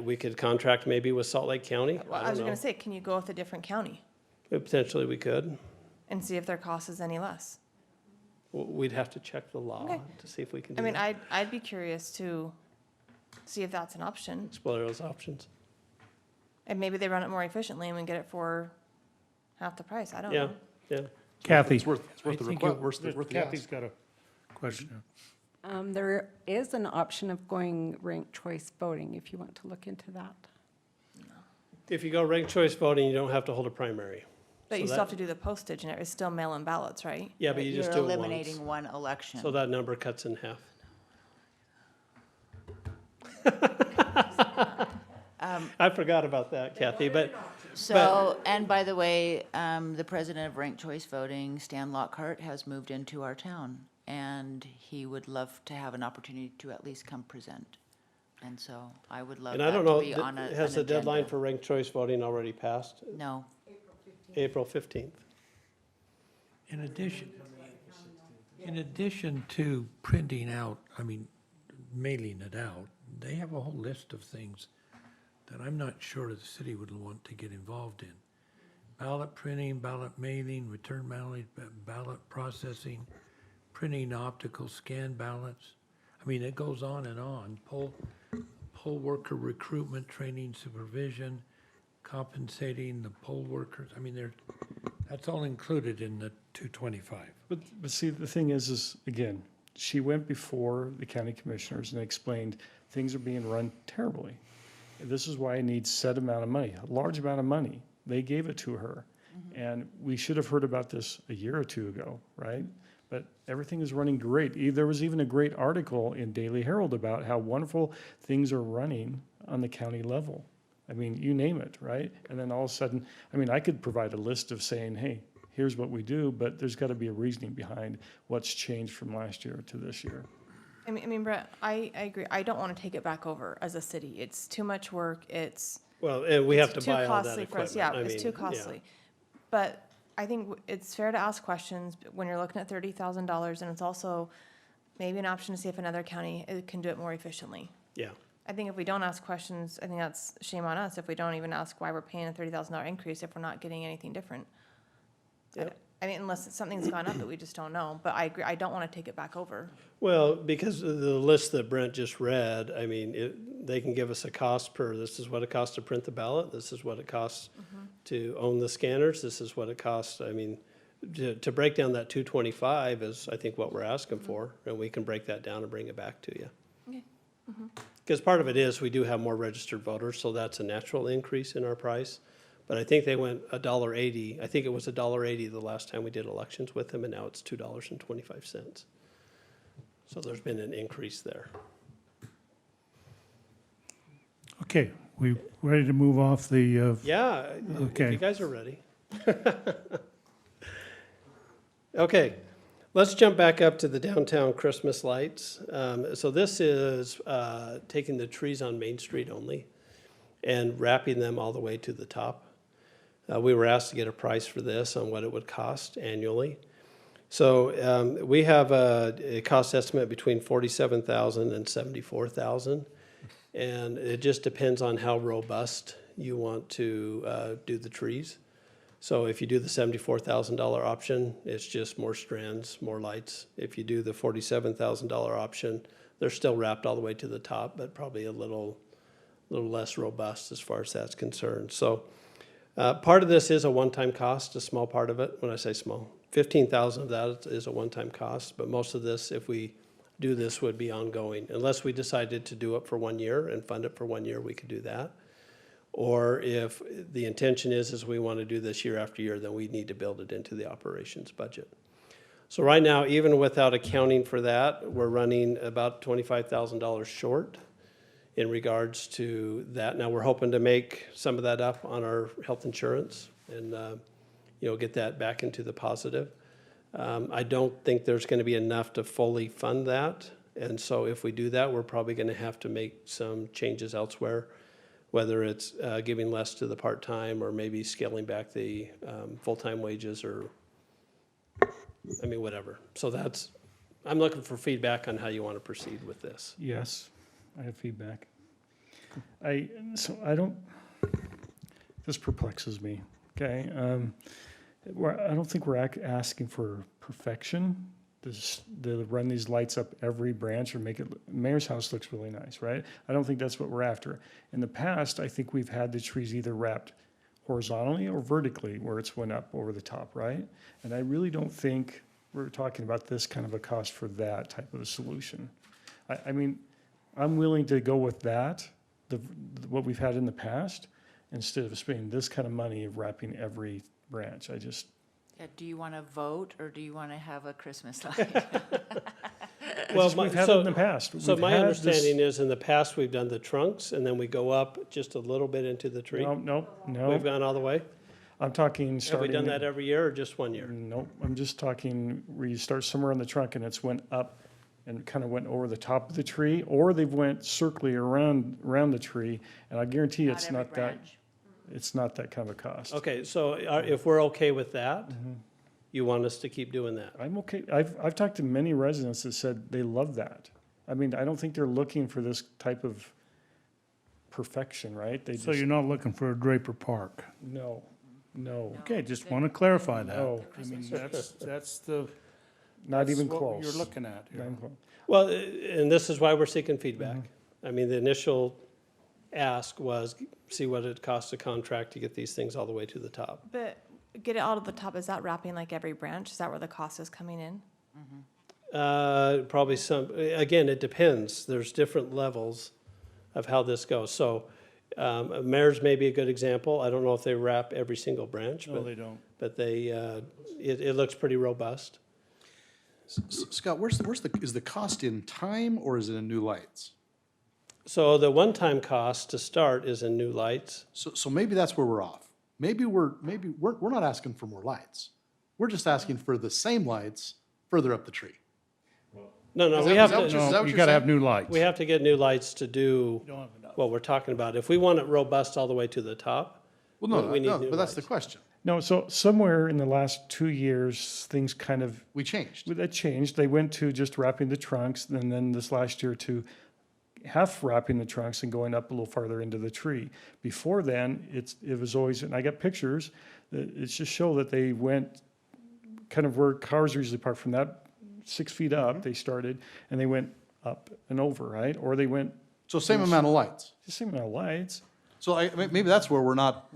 Speaker 3: We could contract maybe with Salt Lake County,
Speaker 8: well, I
Speaker 3: I
Speaker 8: was
Speaker 3: don't know.
Speaker 8: gonna say, can you go with a different county
Speaker 3: Potentially we could.
Speaker 8: and see if their cost is any less?
Speaker 3: We'd have to check the law
Speaker 8: Okay.
Speaker 3: to see if we can
Speaker 8: I
Speaker 3: do
Speaker 8: mean,
Speaker 3: that.
Speaker 8: I'd be curious to see if that's an option.
Speaker 3: Explore those options.
Speaker 8: And maybe they run it more efficiently and we get it for half the price. I don't
Speaker 3: Yeah,
Speaker 8: know.
Speaker 3: yeah.
Speaker 1: Kathy.
Speaker 9: It's worth the
Speaker 11: I think
Speaker 9: request, worth the
Speaker 1: Kathy's
Speaker 9: ask.
Speaker 1: got a question.
Speaker 10: There is an option of going ranked choice voting, if you want to look into that.
Speaker 3: If you go ranked choice voting, you don't have to hold a primary.
Speaker 8: But
Speaker 3: So
Speaker 8: you still
Speaker 3: that-
Speaker 8: have to do the postage and it's still mail-in ballots, right?
Speaker 3: Yeah, but you just do
Speaker 4: You're
Speaker 3: it once.
Speaker 4: eliminating one election.
Speaker 3: So that number cuts in half. I forgot about that, Kathy, but
Speaker 4: So, and by the way, the president of Ranked Choice Voting, Stan Lockhart, has moved into our town, and he would love to have an opportunity to at least come present. And so I would love
Speaker 3: and I
Speaker 4: that
Speaker 3: don't
Speaker 4: to
Speaker 3: know,
Speaker 4: be on an
Speaker 3: has the deadline
Speaker 4: agenda.
Speaker 3: for ranked choice voting already passed?
Speaker 4: No,
Speaker 3: April 15th.
Speaker 11: In addition to printing out, mailing it out, they have a whole list of things that I'm not sure the city would want to get involved in. Ballot printing, ballot mailing, return mailing, ballot processing, printing optical scan ballots. It goes on and on. Poll worker recruitment, training, supervision, compensating the poll workers. That's all included in the 225.
Speaker 6: But see, the thing is again, she went before the county commissioners and explained things are being run terribly. This is why I need set amount of money, a large amount of money. They gave it to her. And we should have heard about this a year or two ago, right? But everything is running great. There was even a great article in Daily Herald about how wonderful things are running on the county level. I mean, you name it, right? And then all of a sudden, I mean, I could provide a list of saying, hey, here's what we do, but there's got to be a reasoning behind what's changed from last year to this year.
Speaker 8: I mean, Brett, I agree. I don't want to take it back over as a city. It's too much work.
Speaker 3: Well, and we have to
Speaker 8: It's too
Speaker 3: buy all that
Speaker 8: costly for us.
Speaker 3: equipment.
Speaker 8: Yeah,
Speaker 3: I
Speaker 8: it's
Speaker 3: mean,
Speaker 8: too
Speaker 3: yeah.
Speaker 8: costly. But I think it's fair to ask questions when you're looking at $30,000, and it's also maybe an option to see if another county can do it more efficiently.
Speaker 3: Yeah.
Speaker 8: I think if we don't ask questions, I think that's shame on us if we don't even ask why we're paying a $30,000 increase if we're not getting anything different.
Speaker 3: Yep.
Speaker 8: I mean, unless something's gone up that we just don't know, but I agree, I don't want to take it back over.
Speaker 3: Well, because of the list that Brent just read, I mean, they can give us a cost per, this is what it costs to print the ballot, this is what it costs to own the scanners, this is what it costs, I mean, to break down that 225 is, I think, what we're asking for, and we can break that down and bring it back to you.
Speaker 8: Okay.
Speaker 3: Because part of it is, we do have more registered voters, so that's a natural increase in our price. But I think they went $1.80, I think it was $1.80 the last time we did elections with them, and now it's $2.25. So there's been an increase there.
Speaker 1: Okay, we ready to move off the,
Speaker 3: Yeah, if
Speaker 1: Okay.
Speaker 3: you guys are ready. Okay, let's jump back up to the downtown Christmas lights. So this is taking the trees on Main Street only and wrapping them all the way to the top. We were asked to get a price for this on what it would cost annually. So we have a cost estimate between $47,000 and $74,000. And it just depends on how robust you want to do the trees. So if you do the $74,000 option, it's just more strands, more lights. If you do the $47,000 option, they're still wrapped all the way to the top, but probably a little less robust as far as that's concerned. So part of this is a one-time cost, a small part of it. When I say small, 15,000 of that is a one-time cost, but most of this, if we do this, would be ongoing. Unless we decided to do it for 1 year and fund it for 1 year, we could do that. Or if the intention is we want to do this year after year, then we need to build it into the operations budget. So right now, even without accounting for that, we're running about $25,000 short in regards to that. Now, we're hoping to make some of that up on our health insurance and, get that back into the positive. I don't think there's going to be enough to fully fund that. And so if we do that, we're probably going to have to make some changes elsewhere, whether it's giving less to the part-time or maybe scaling back the full-time wages or, whatever. So I'm looking for feedback on how you want to proceed with this.
Speaker 6: Yes, I have feedback. This perplexes me, okay? I don't think we're asking for perfection, to run these lights up every branch or make it, Mayor's house looks really nice, right? I don't think that's what we're after. In the past, I think we've had the trees either wrapped horizontally or vertically where it's went up over the top, right? And I really don't think we're talking about this kind of a cost for that type of a solution. I'm willing to go with that, what we've had in the past, instead of spending this kind of money of wrapping every branch.
Speaker 4: Yeah, do you want to vote, or do you want to have a Christmas light?
Speaker 6: We've had it in the past.
Speaker 3: So
Speaker 6: We've
Speaker 3: my
Speaker 6: had this-
Speaker 3: understanding is in the past, we've done the trunks and then we go up just a little bit into the tree.
Speaker 6: No,
Speaker 3: We've gone all the way?
Speaker 6: I'm talking
Speaker 3: Have we
Speaker 6: starting.
Speaker 3: done that every year or just 1 year?
Speaker 6: Nope, I'm just talking where you start somewhere on the trunk and it's went up and kind of went over the top of the tree, or they've went circling around the tree, and I guarantee you it's not that, it's not that kind of a cost.
Speaker 3: Okay, so if we're okay with that, you want us to keep doing that?
Speaker 6: I'm okay. I've talked to many residents that said they love that. I don't think they're looking for this type of perfection, right?
Speaker 1: so you're not looking for a Draper Park?
Speaker 6: No.
Speaker 1: Okay, just want to clarify that.
Speaker 6: No.
Speaker 1: That's the.
Speaker 6: Not even
Speaker 1: that's what
Speaker 6: close.
Speaker 1: you're looking at here.
Speaker 6: Not even close.
Speaker 3: Well, and this is why we're seeking feedback. The initial ask was, see what it costs to contract to get these things all the way to the top.
Speaker 8: But get it all to the top, is that wrapping like every branch? Is that where the cost is coming in?
Speaker 3: Probably some, again, it depends. There's different levels of how this goes. So, Mayor's may be a good example. I don't know if they wrap every single branch,
Speaker 1: No, they don't.
Speaker 3: but they, it looks pretty robust.
Speaker 9: Scott, is the cost in time or is it in new lights?
Speaker 3: So the one-time cost to start is in new lights.
Speaker 9: So maybe that's where we're off. Maybe we're not asking for more lights. We're just asking for the same lights further up the tree.
Speaker 3: No,
Speaker 9: Is
Speaker 3: we
Speaker 9: that-
Speaker 3: have
Speaker 9: is that what
Speaker 3: to,
Speaker 9: you're-
Speaker 1: No, you gotta have new lights.
Speaker 3: we have to get new lights to do
Speaker 1: Don't have enough.
Speaker 3: what we're talking about. If we want it robust all the way to the top,
Speaker 9: Well, no,
Speaker 3: we need
Speaker 9: no,
Speaker 3: new
Speaker 9: but that's the
Speaker 3: lights.
Speaker 9: question.
Speaker 6: No, so somewhere in the last 2 years, things kind of,
Speaker 9: We changed.
Speaker 6: that changed. They went to just wrapping the trunks, and then this last year to half wrapping the trunks and going up a little farther into the tree. Before then, it was always, and I got pictures, that it's just show that they went kind of where cars are usually parked from that 6 feet up, they started, and they went up and over, right? Or they went
Speaker 9: So same amount of lights.
Speaker 6: the same amount of lights.
Speaker 9: So maybe that's where we're not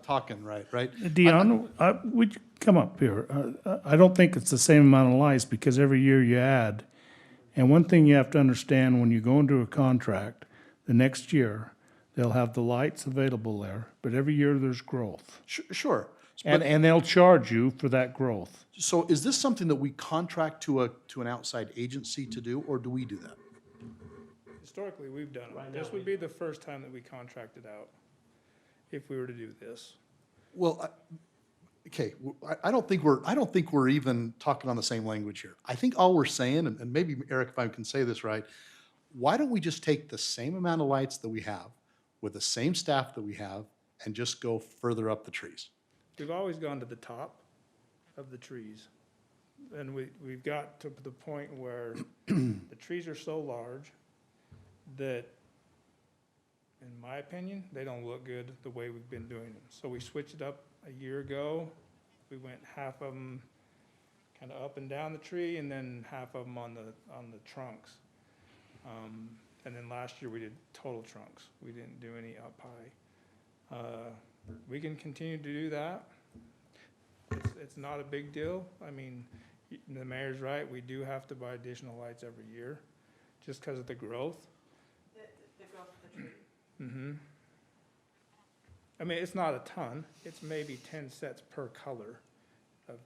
Speaker 9: talking right?
Speaker 1: Dion, would you come up here? I don't think it's the same amount of lights because every year you add. And one thing you have to understand, when you go into a contract, the next year, they'll have the lights available there, but every year there's growth.
Speaker 9: Sure.
Speaker 1: And they'll charge you for that growth.
Speaker 9: So is this something that we contract to an outside agency to do, or do we do that?
Speaker 12: Historically, we've done it. This would be the first time that we contracted out, if we were to do this.
Speaker 9: Well, okay, I don't think we're even talking on the same language here. I think all we're saying, and maybe Eric, if I can say this right, why don't we just take the same amount of lights that we have with the same staff that we have and just go further up the trees?
Speaker 12: We've always gone to the top of the trees. And we've got to the point where the trees are so large that, in my opinion, they don't look good the way we've been doing them. So we switched it up a year ago. We went half of them kind of up and down the tree, and then half of them on the trunks. And then last year we did total trunks. We didn't do any up high. We can continue to do that. It's not a big deal. I mean, the mayor's right. We do have to buy additional lights every year, just because of the growth.
Speaker 8: The growth of the tree.
Speaker 12: Mm-hmm. I mean, it's not a ton. It's maybe 10 sets per color of,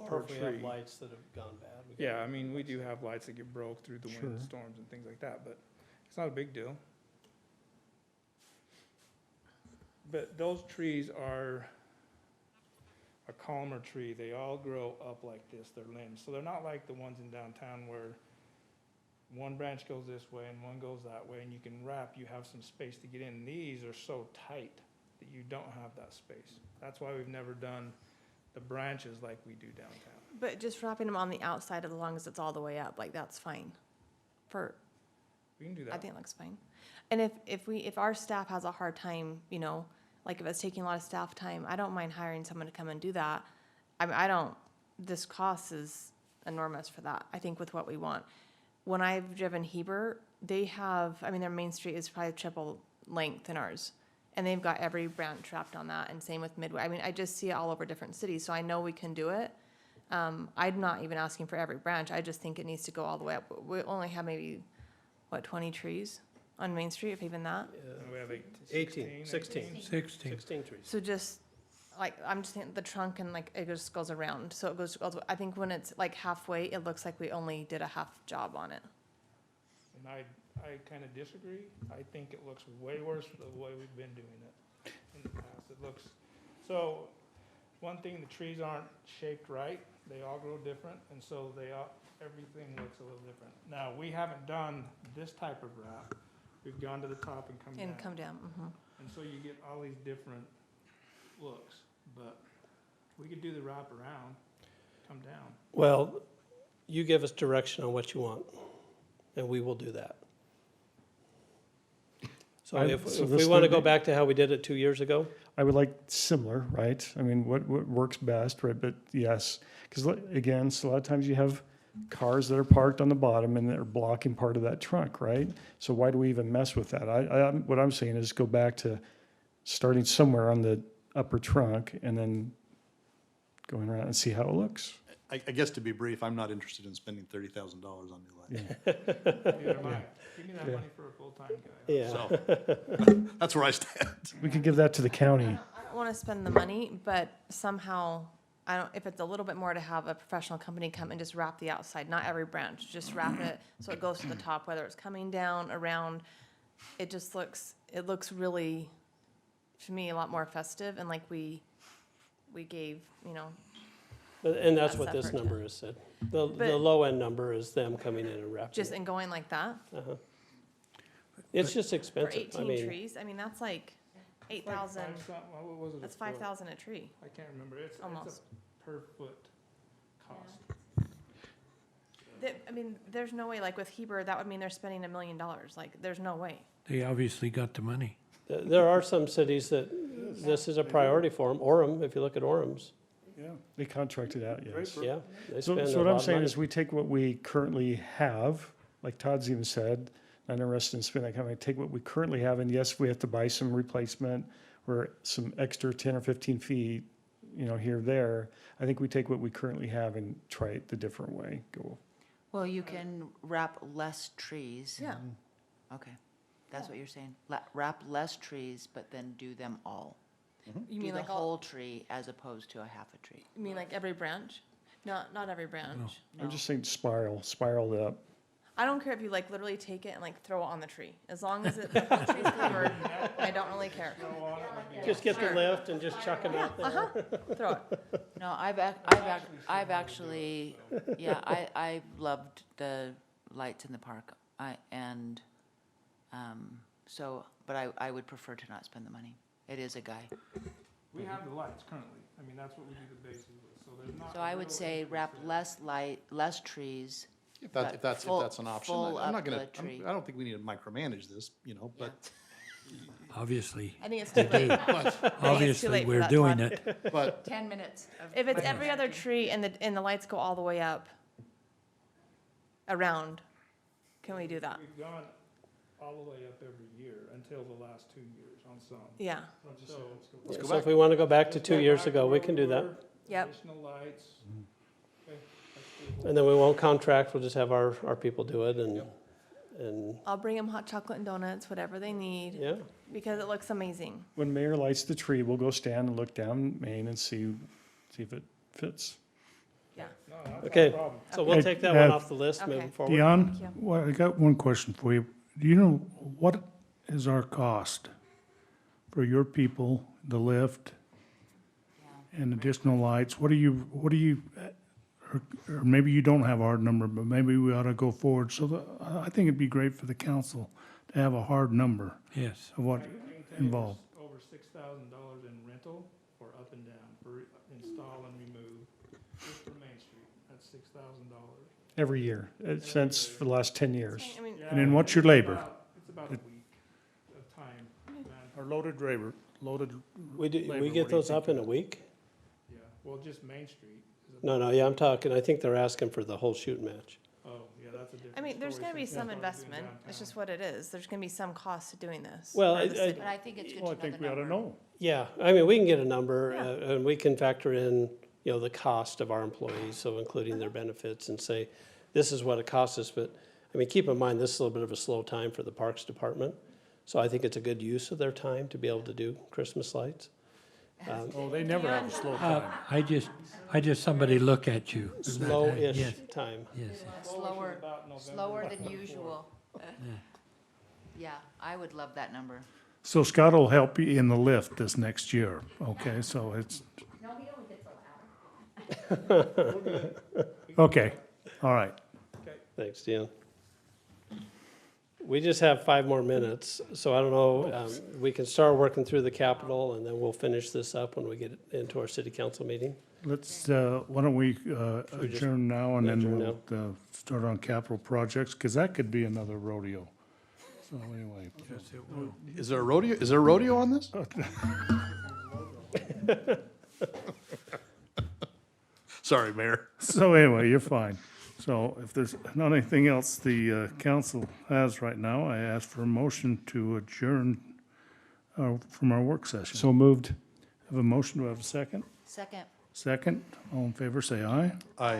Speaker 12: per
Speaker 3: Or if we have
Speaker 12: tree.
Speaker 3: lights that have gone bad. we
Speaker 12: Yeah,
Speaker 3: can-
Speaker 12: I mean, we do have lights that get broke through the
Speaker 6: Sure.
Speaker 12: windstorms and things like that, but it's not a big deal. But those trees are a calmer tree. They all grow up like this, their limbs. So they're not like the ones in downtown where one branch goes this way and one goes that way, and you can wrap, you have some space to get in. These are so tight that you don't have that space. That's why we've never done the branches like we do downtown.
Speaker 8: But just wrapping them on the outside as long as it's all the way up, like that's fine.
Speaker 12: We can do that.
Speaker 8: I think it looks fine. And if our staff has a hard time, like if it's taking a lot of staff time, I don't mind hiring someone to come and do that. This cost is enormous for that, I think, with what we want. When I've driven Heber, they have, their main street is probably triple length than ours. And they've got every branch wrapped on that, and same with Midway. I just see it all over different cities, so I know we can do it. I'm not even asking for every branch, I just think it needs to go all the way up. We only have maybe, 20 trees on Main Street, if even that?
Speaker 12: And we have
Speaker 3: 16
Speaker 11: 16.
Speaker 3: 16 trees.
Speaker 8: So just, I'm just thinking the trunk and it just goes around, so it goes, I think when it's halfway, it looks like we only did a half job on it.
Speaker 12: And I kind of disagree. I think it looks way worse the way we've been doing it in the past. It looks, so, one thing, the trees aren't shaped right. They all grow different, and so everything looks a little different. Now, we haven't done this type of wrap. We've gone to the top and come down.
Speaker 8: And come down,
Speaker 12: And so you get all these different looks, but we could do the wrap around, come down.
Speaker 3: Well, you give us direction on what you want, and we will do that. So if
Speaker 6: So
Speaker 3: we
Speaker 6: this
Speaker 3: want to
Speaker 6: would
Speaker 3: go
Speaker 6: be-
Speaker 3: back to how we did it 2 years ago,
Speaker 6: I would like similar, right? What works best, right? But yes, because again, so a lot of times you have cars that are parked on the bottom and they're blocking part of that trunk, right? So why do we even mess with that? What I'm saying is go back to starting somewhere on the upper trunk and then going around and see how it looks.
Speaker 9: I guess to be brief, I'm not interested in spending $30,000 on new lights.
Speaker 12: Neither am I. Give me that money for a full-time guy.
Speaker 3: Yeah.
Speaker 9: So, that's where I stand.
Speaker 6: We could give that to the county.
Speaker 8: I don't want to spend the money, but somehow, I don't, if it's a little bit more to have a professional company come and just wrap the outside, not every branch, just wrap it so it goes to the top, whether it's coming down, around. It just looks, it looks really, to me, a lot more festive and like we gave, you know,
Speaker 3: And that's
Speaker 8: That's
Speaker 3: what this
Speaker 8: effort,
Speaker 3: number is said. The
Speaker 8: But-
Speaker 3: low-end number is them coming in and wrapping
Speaker 8: just
Speaker 3: it.
Speaker 8: in going like that
Speaker 3: It's just
Speaker 8: for
Speaker 3: expensive. I
Speaker 8: 18
Speaker 3: mean,
Speaker 8: trees. I mean, that's like 8,000,
Speaker 12: What was it?
Speaker 8: that's
Speaker 12: a foot?
Speaker 8: 5,000 a tree,
Speaker 12: I can't remember. It's
Speaker 8: almost.
Speaker 12: a per foot cost.
Speaker 8: I mean, there's no way, like with Heber, that would mean they're spending $1 million. Like, there's no way.
Speaker 11: They obviously got the money.
Speaker 3: there are some cities that this is a priority for them. Orem, if you look at Orem's,
Speaker 1: Yeah.
Speaker 6: They contracted out, yes.
Speaker 3: yeah, they
Speaker 6: So,
Speaker 3: spend a
Speaker 6: so what
Speaker 3: lot
Speaker 6: I'm
Speaker 3: of
Speaker 6: saying
Speaker 3: money.
Speaker 6: is we take what we currently have, like Todd's even said, not interested in spending that kind of money, take what we currently have, and yes, we have to buy some replacement or some extra 10 or 15 feet, you know, here or there. I think we take what we currently have and try it the different way, go.
Speaker 4: Well, you can wrap less trees.
Speaker 8: Yeah.
Speaker 4: Okay, that's what you're saying. Wrap less trees, but then do them all.
Speaker 8: You
Speaker 4: Do
Speaker 8: mean
Speaker 4: the
Speaker 8: like all,
Speaker 4: whole tree as opposed to a half a tree.
Speaker 8: you mean like every branch? Not every branch.
Speaker 6: I'm
Speaker 4: No.
Speaker 6: just saying spiral it up.
Speaker 8: I don't care if you like literally take it and like throw it on the tree. As long as the whole tree's covered, I don't really care.
Speaker 3: Just get the lift and just chuck them out there.
Speaker 8: Throw it.
Speaker 4: No, I've actually, yeah, I loved the lights in the park. But I would prefer to not spend the money. It is a guy.
Speaker 12: We have the lights currently. I mean, that's what we do the bases with, so there's not.
Speaker 4: So I would
Speaker 12: real
Speaker 4: say
Speaker 12: interest
Speaker 4: wrap
Speaker 12: in-
Speaker 4: less trees.
Speaker 9: If
Speaker 4: But
Speaker 9: that's
Speaker 4: full-
Speaker 9: an option,
Speaker 4: full
Speaker 9: I'm
Speaker 4: up
Speaker 9: not gonna,
Speaker 4: the tree.
Speaker 9: I don't think we need to micromanage this, you know, but,
Speaker 11: Obviously,
Speaker 8: I think it's too late.
Speaker 11: obviously,
Speaker 8: late for
Speaker 11: we're
Speaker 8: that,
Speaker 11: doing
Speaker 8: Todd.
Speaker 11: it.
Speaker 9: but
Speaker 4: 10 minutes.
Speaker 8: If it's every other tree and the lights go all the way up around, can we do that?
Speaker 12: We've gone all the way up every year until the last 2 years on some.
Speaker 8: Yeah.
Speaker 12: So.
Speaker 9: let's go
Speaker 3: So if
Speaker 9: back.
Speaker 3: we want to go back to
Speaker 12: Let's
Speaker 3: 2
Speaker 12: go
Speaker 3: years
Speaker 12: back
Speaker 3: ago,
Speaker 12: to
Speaker 3: we
Speaker 12: where
Speaker 3: can do that.
Speaker 12: were,
Speaker 8: Yep.
Speaker 12: Additional lights. Okay, that's doable.
Speaker 3: And then we won't contract, we'll just have our people do it and,
Speaker 8: I'll bring them hot chocolate and donuts, whatever they need,
Speaker 3: yeah.
Speaker 8: because it looks amazing.
Speaker 6: When Mayor lights the tree, we'll go stand and look down Main and see if it fits.
Speaker 8: Yeah.
Speaker 12: No, that's not a
Speaker 3: Okay.
Speaker 12: problem.
Speaker 3: So we'll
Speaker 1: Hey,
Speaker 3: take that one
Speaker 1: uh,
Speaker 3: off the list
Speaker 8: Okay.
Speaker 3: moving forward.
Speaker 1: Dion,
Speaker 8: Thank you.
Speaker 1: well, I got one question for you. Do you know what is our cost for your people, the lift, and additional lights? What do you, or maybe you don't have a hard number, but maybe we ought to go forward. So I think it'd be great for the council to have a hard number
Speaker 11: Yes.
Speaker 1: of what
Speaker 12: I can tell you
Speaker 1: involved.
Speaker 12: there's over $6,000 in rental for up and down, for install and remove, just for Main Street. That's $6,000.
Speaker 6: Every year, since for the last 10 years.
Speaker 8: I mean,
Speaker 1: And then what's your labor?
Speaker 12: It's about a week of time, man.
Speaker 1: Our loaded labor, loaded.
Speaker 3: We do,
Speaker 1: labor,
Speaker 3: we
Speaker 1: what
Speaker 3: get
Speaker 1: do you
Speaker 3: those up
Speaker 1: think
Speaker 3: in a
Speaker 1: of
Speaker 3: week?
Speaker 12: Yeah, well, just Main Street. is
Speaker 3: No, yeah, I'm talking, I think they're asking for the whole shoot match.
Speaker 12: Oh, yeah, that's a different
Speaker 8: I mean, there's
Speaker 12: story
Speaker 8: gonna be
Speaker 12: since
Speaker 8: some
Speaker 12: that's what we're doing
Speaker 8: investment. It's
Speaker 12: downtown.
Speaker 8: just what it is. There's gonna be some cost to doing this.
Speaker 3: Well,
Speaker 8: for the city.
Speaker 4: But I think it's good
Speaker 1: Well, I
Speaker 4: to know
Speaker 1: think
Speaker 4: the
Speaker 1: we ought to
Speaker 4: number.
Speaker 1: know.
Speaker 3: Yeah, I mean, we can get a number,
Speaker 8: Yeah.
Speaker 3: and we can factor in, you know, the cost of our employees, so including their benefits, and say, this is what it costs us, but, I mean, keep in mind, this is a little bit of a slow time for the Parks Department, so I think it's a good use of their time to be able to do Christmas lights.
Speaker 1: Oh, they never have a slow time.
Speaker 11: I just, somebody look at you.
Speaker 3: Slow-ish
Speaker 11: Yes,
Speaker 3: time.
Speaker 11: yes.
Speaker 4: Slower than usual. Yeah, I would love that number.
Speaker 1: So Scott will help you in the lift this next year, okay? So it's,
Speaker 7: No, he only gets a ladder.
Speaker 1: okay, all right.
Speaker 3: Thanks, Deanne. We just have 5 more minutes, so I don't know, we can start working through the capital, and then we'll finish this up when we get into our city council meeting.
Speaker 1: Let's, why don't we adjourn now and then
Speaker 3: adjourn
Speaker 1: we'll start on capital projects, because that could be another rodeo. So anyway,
Speaker 11: Yes, it will.
Speaker 9: is there a rodeo, on this? Sorry, Mayor.
Speaker 1: so anyway, you're fine. So if there's not anything else the council has right now, I ask for a motion to adjourn from our work session.
Speaker 6: So moved.
Speaker 1: Have a motion, do I have a second?
Speaker 4: Second.
Speaker 1: Second, all in favor, say aye.
Speaker 9: Aye.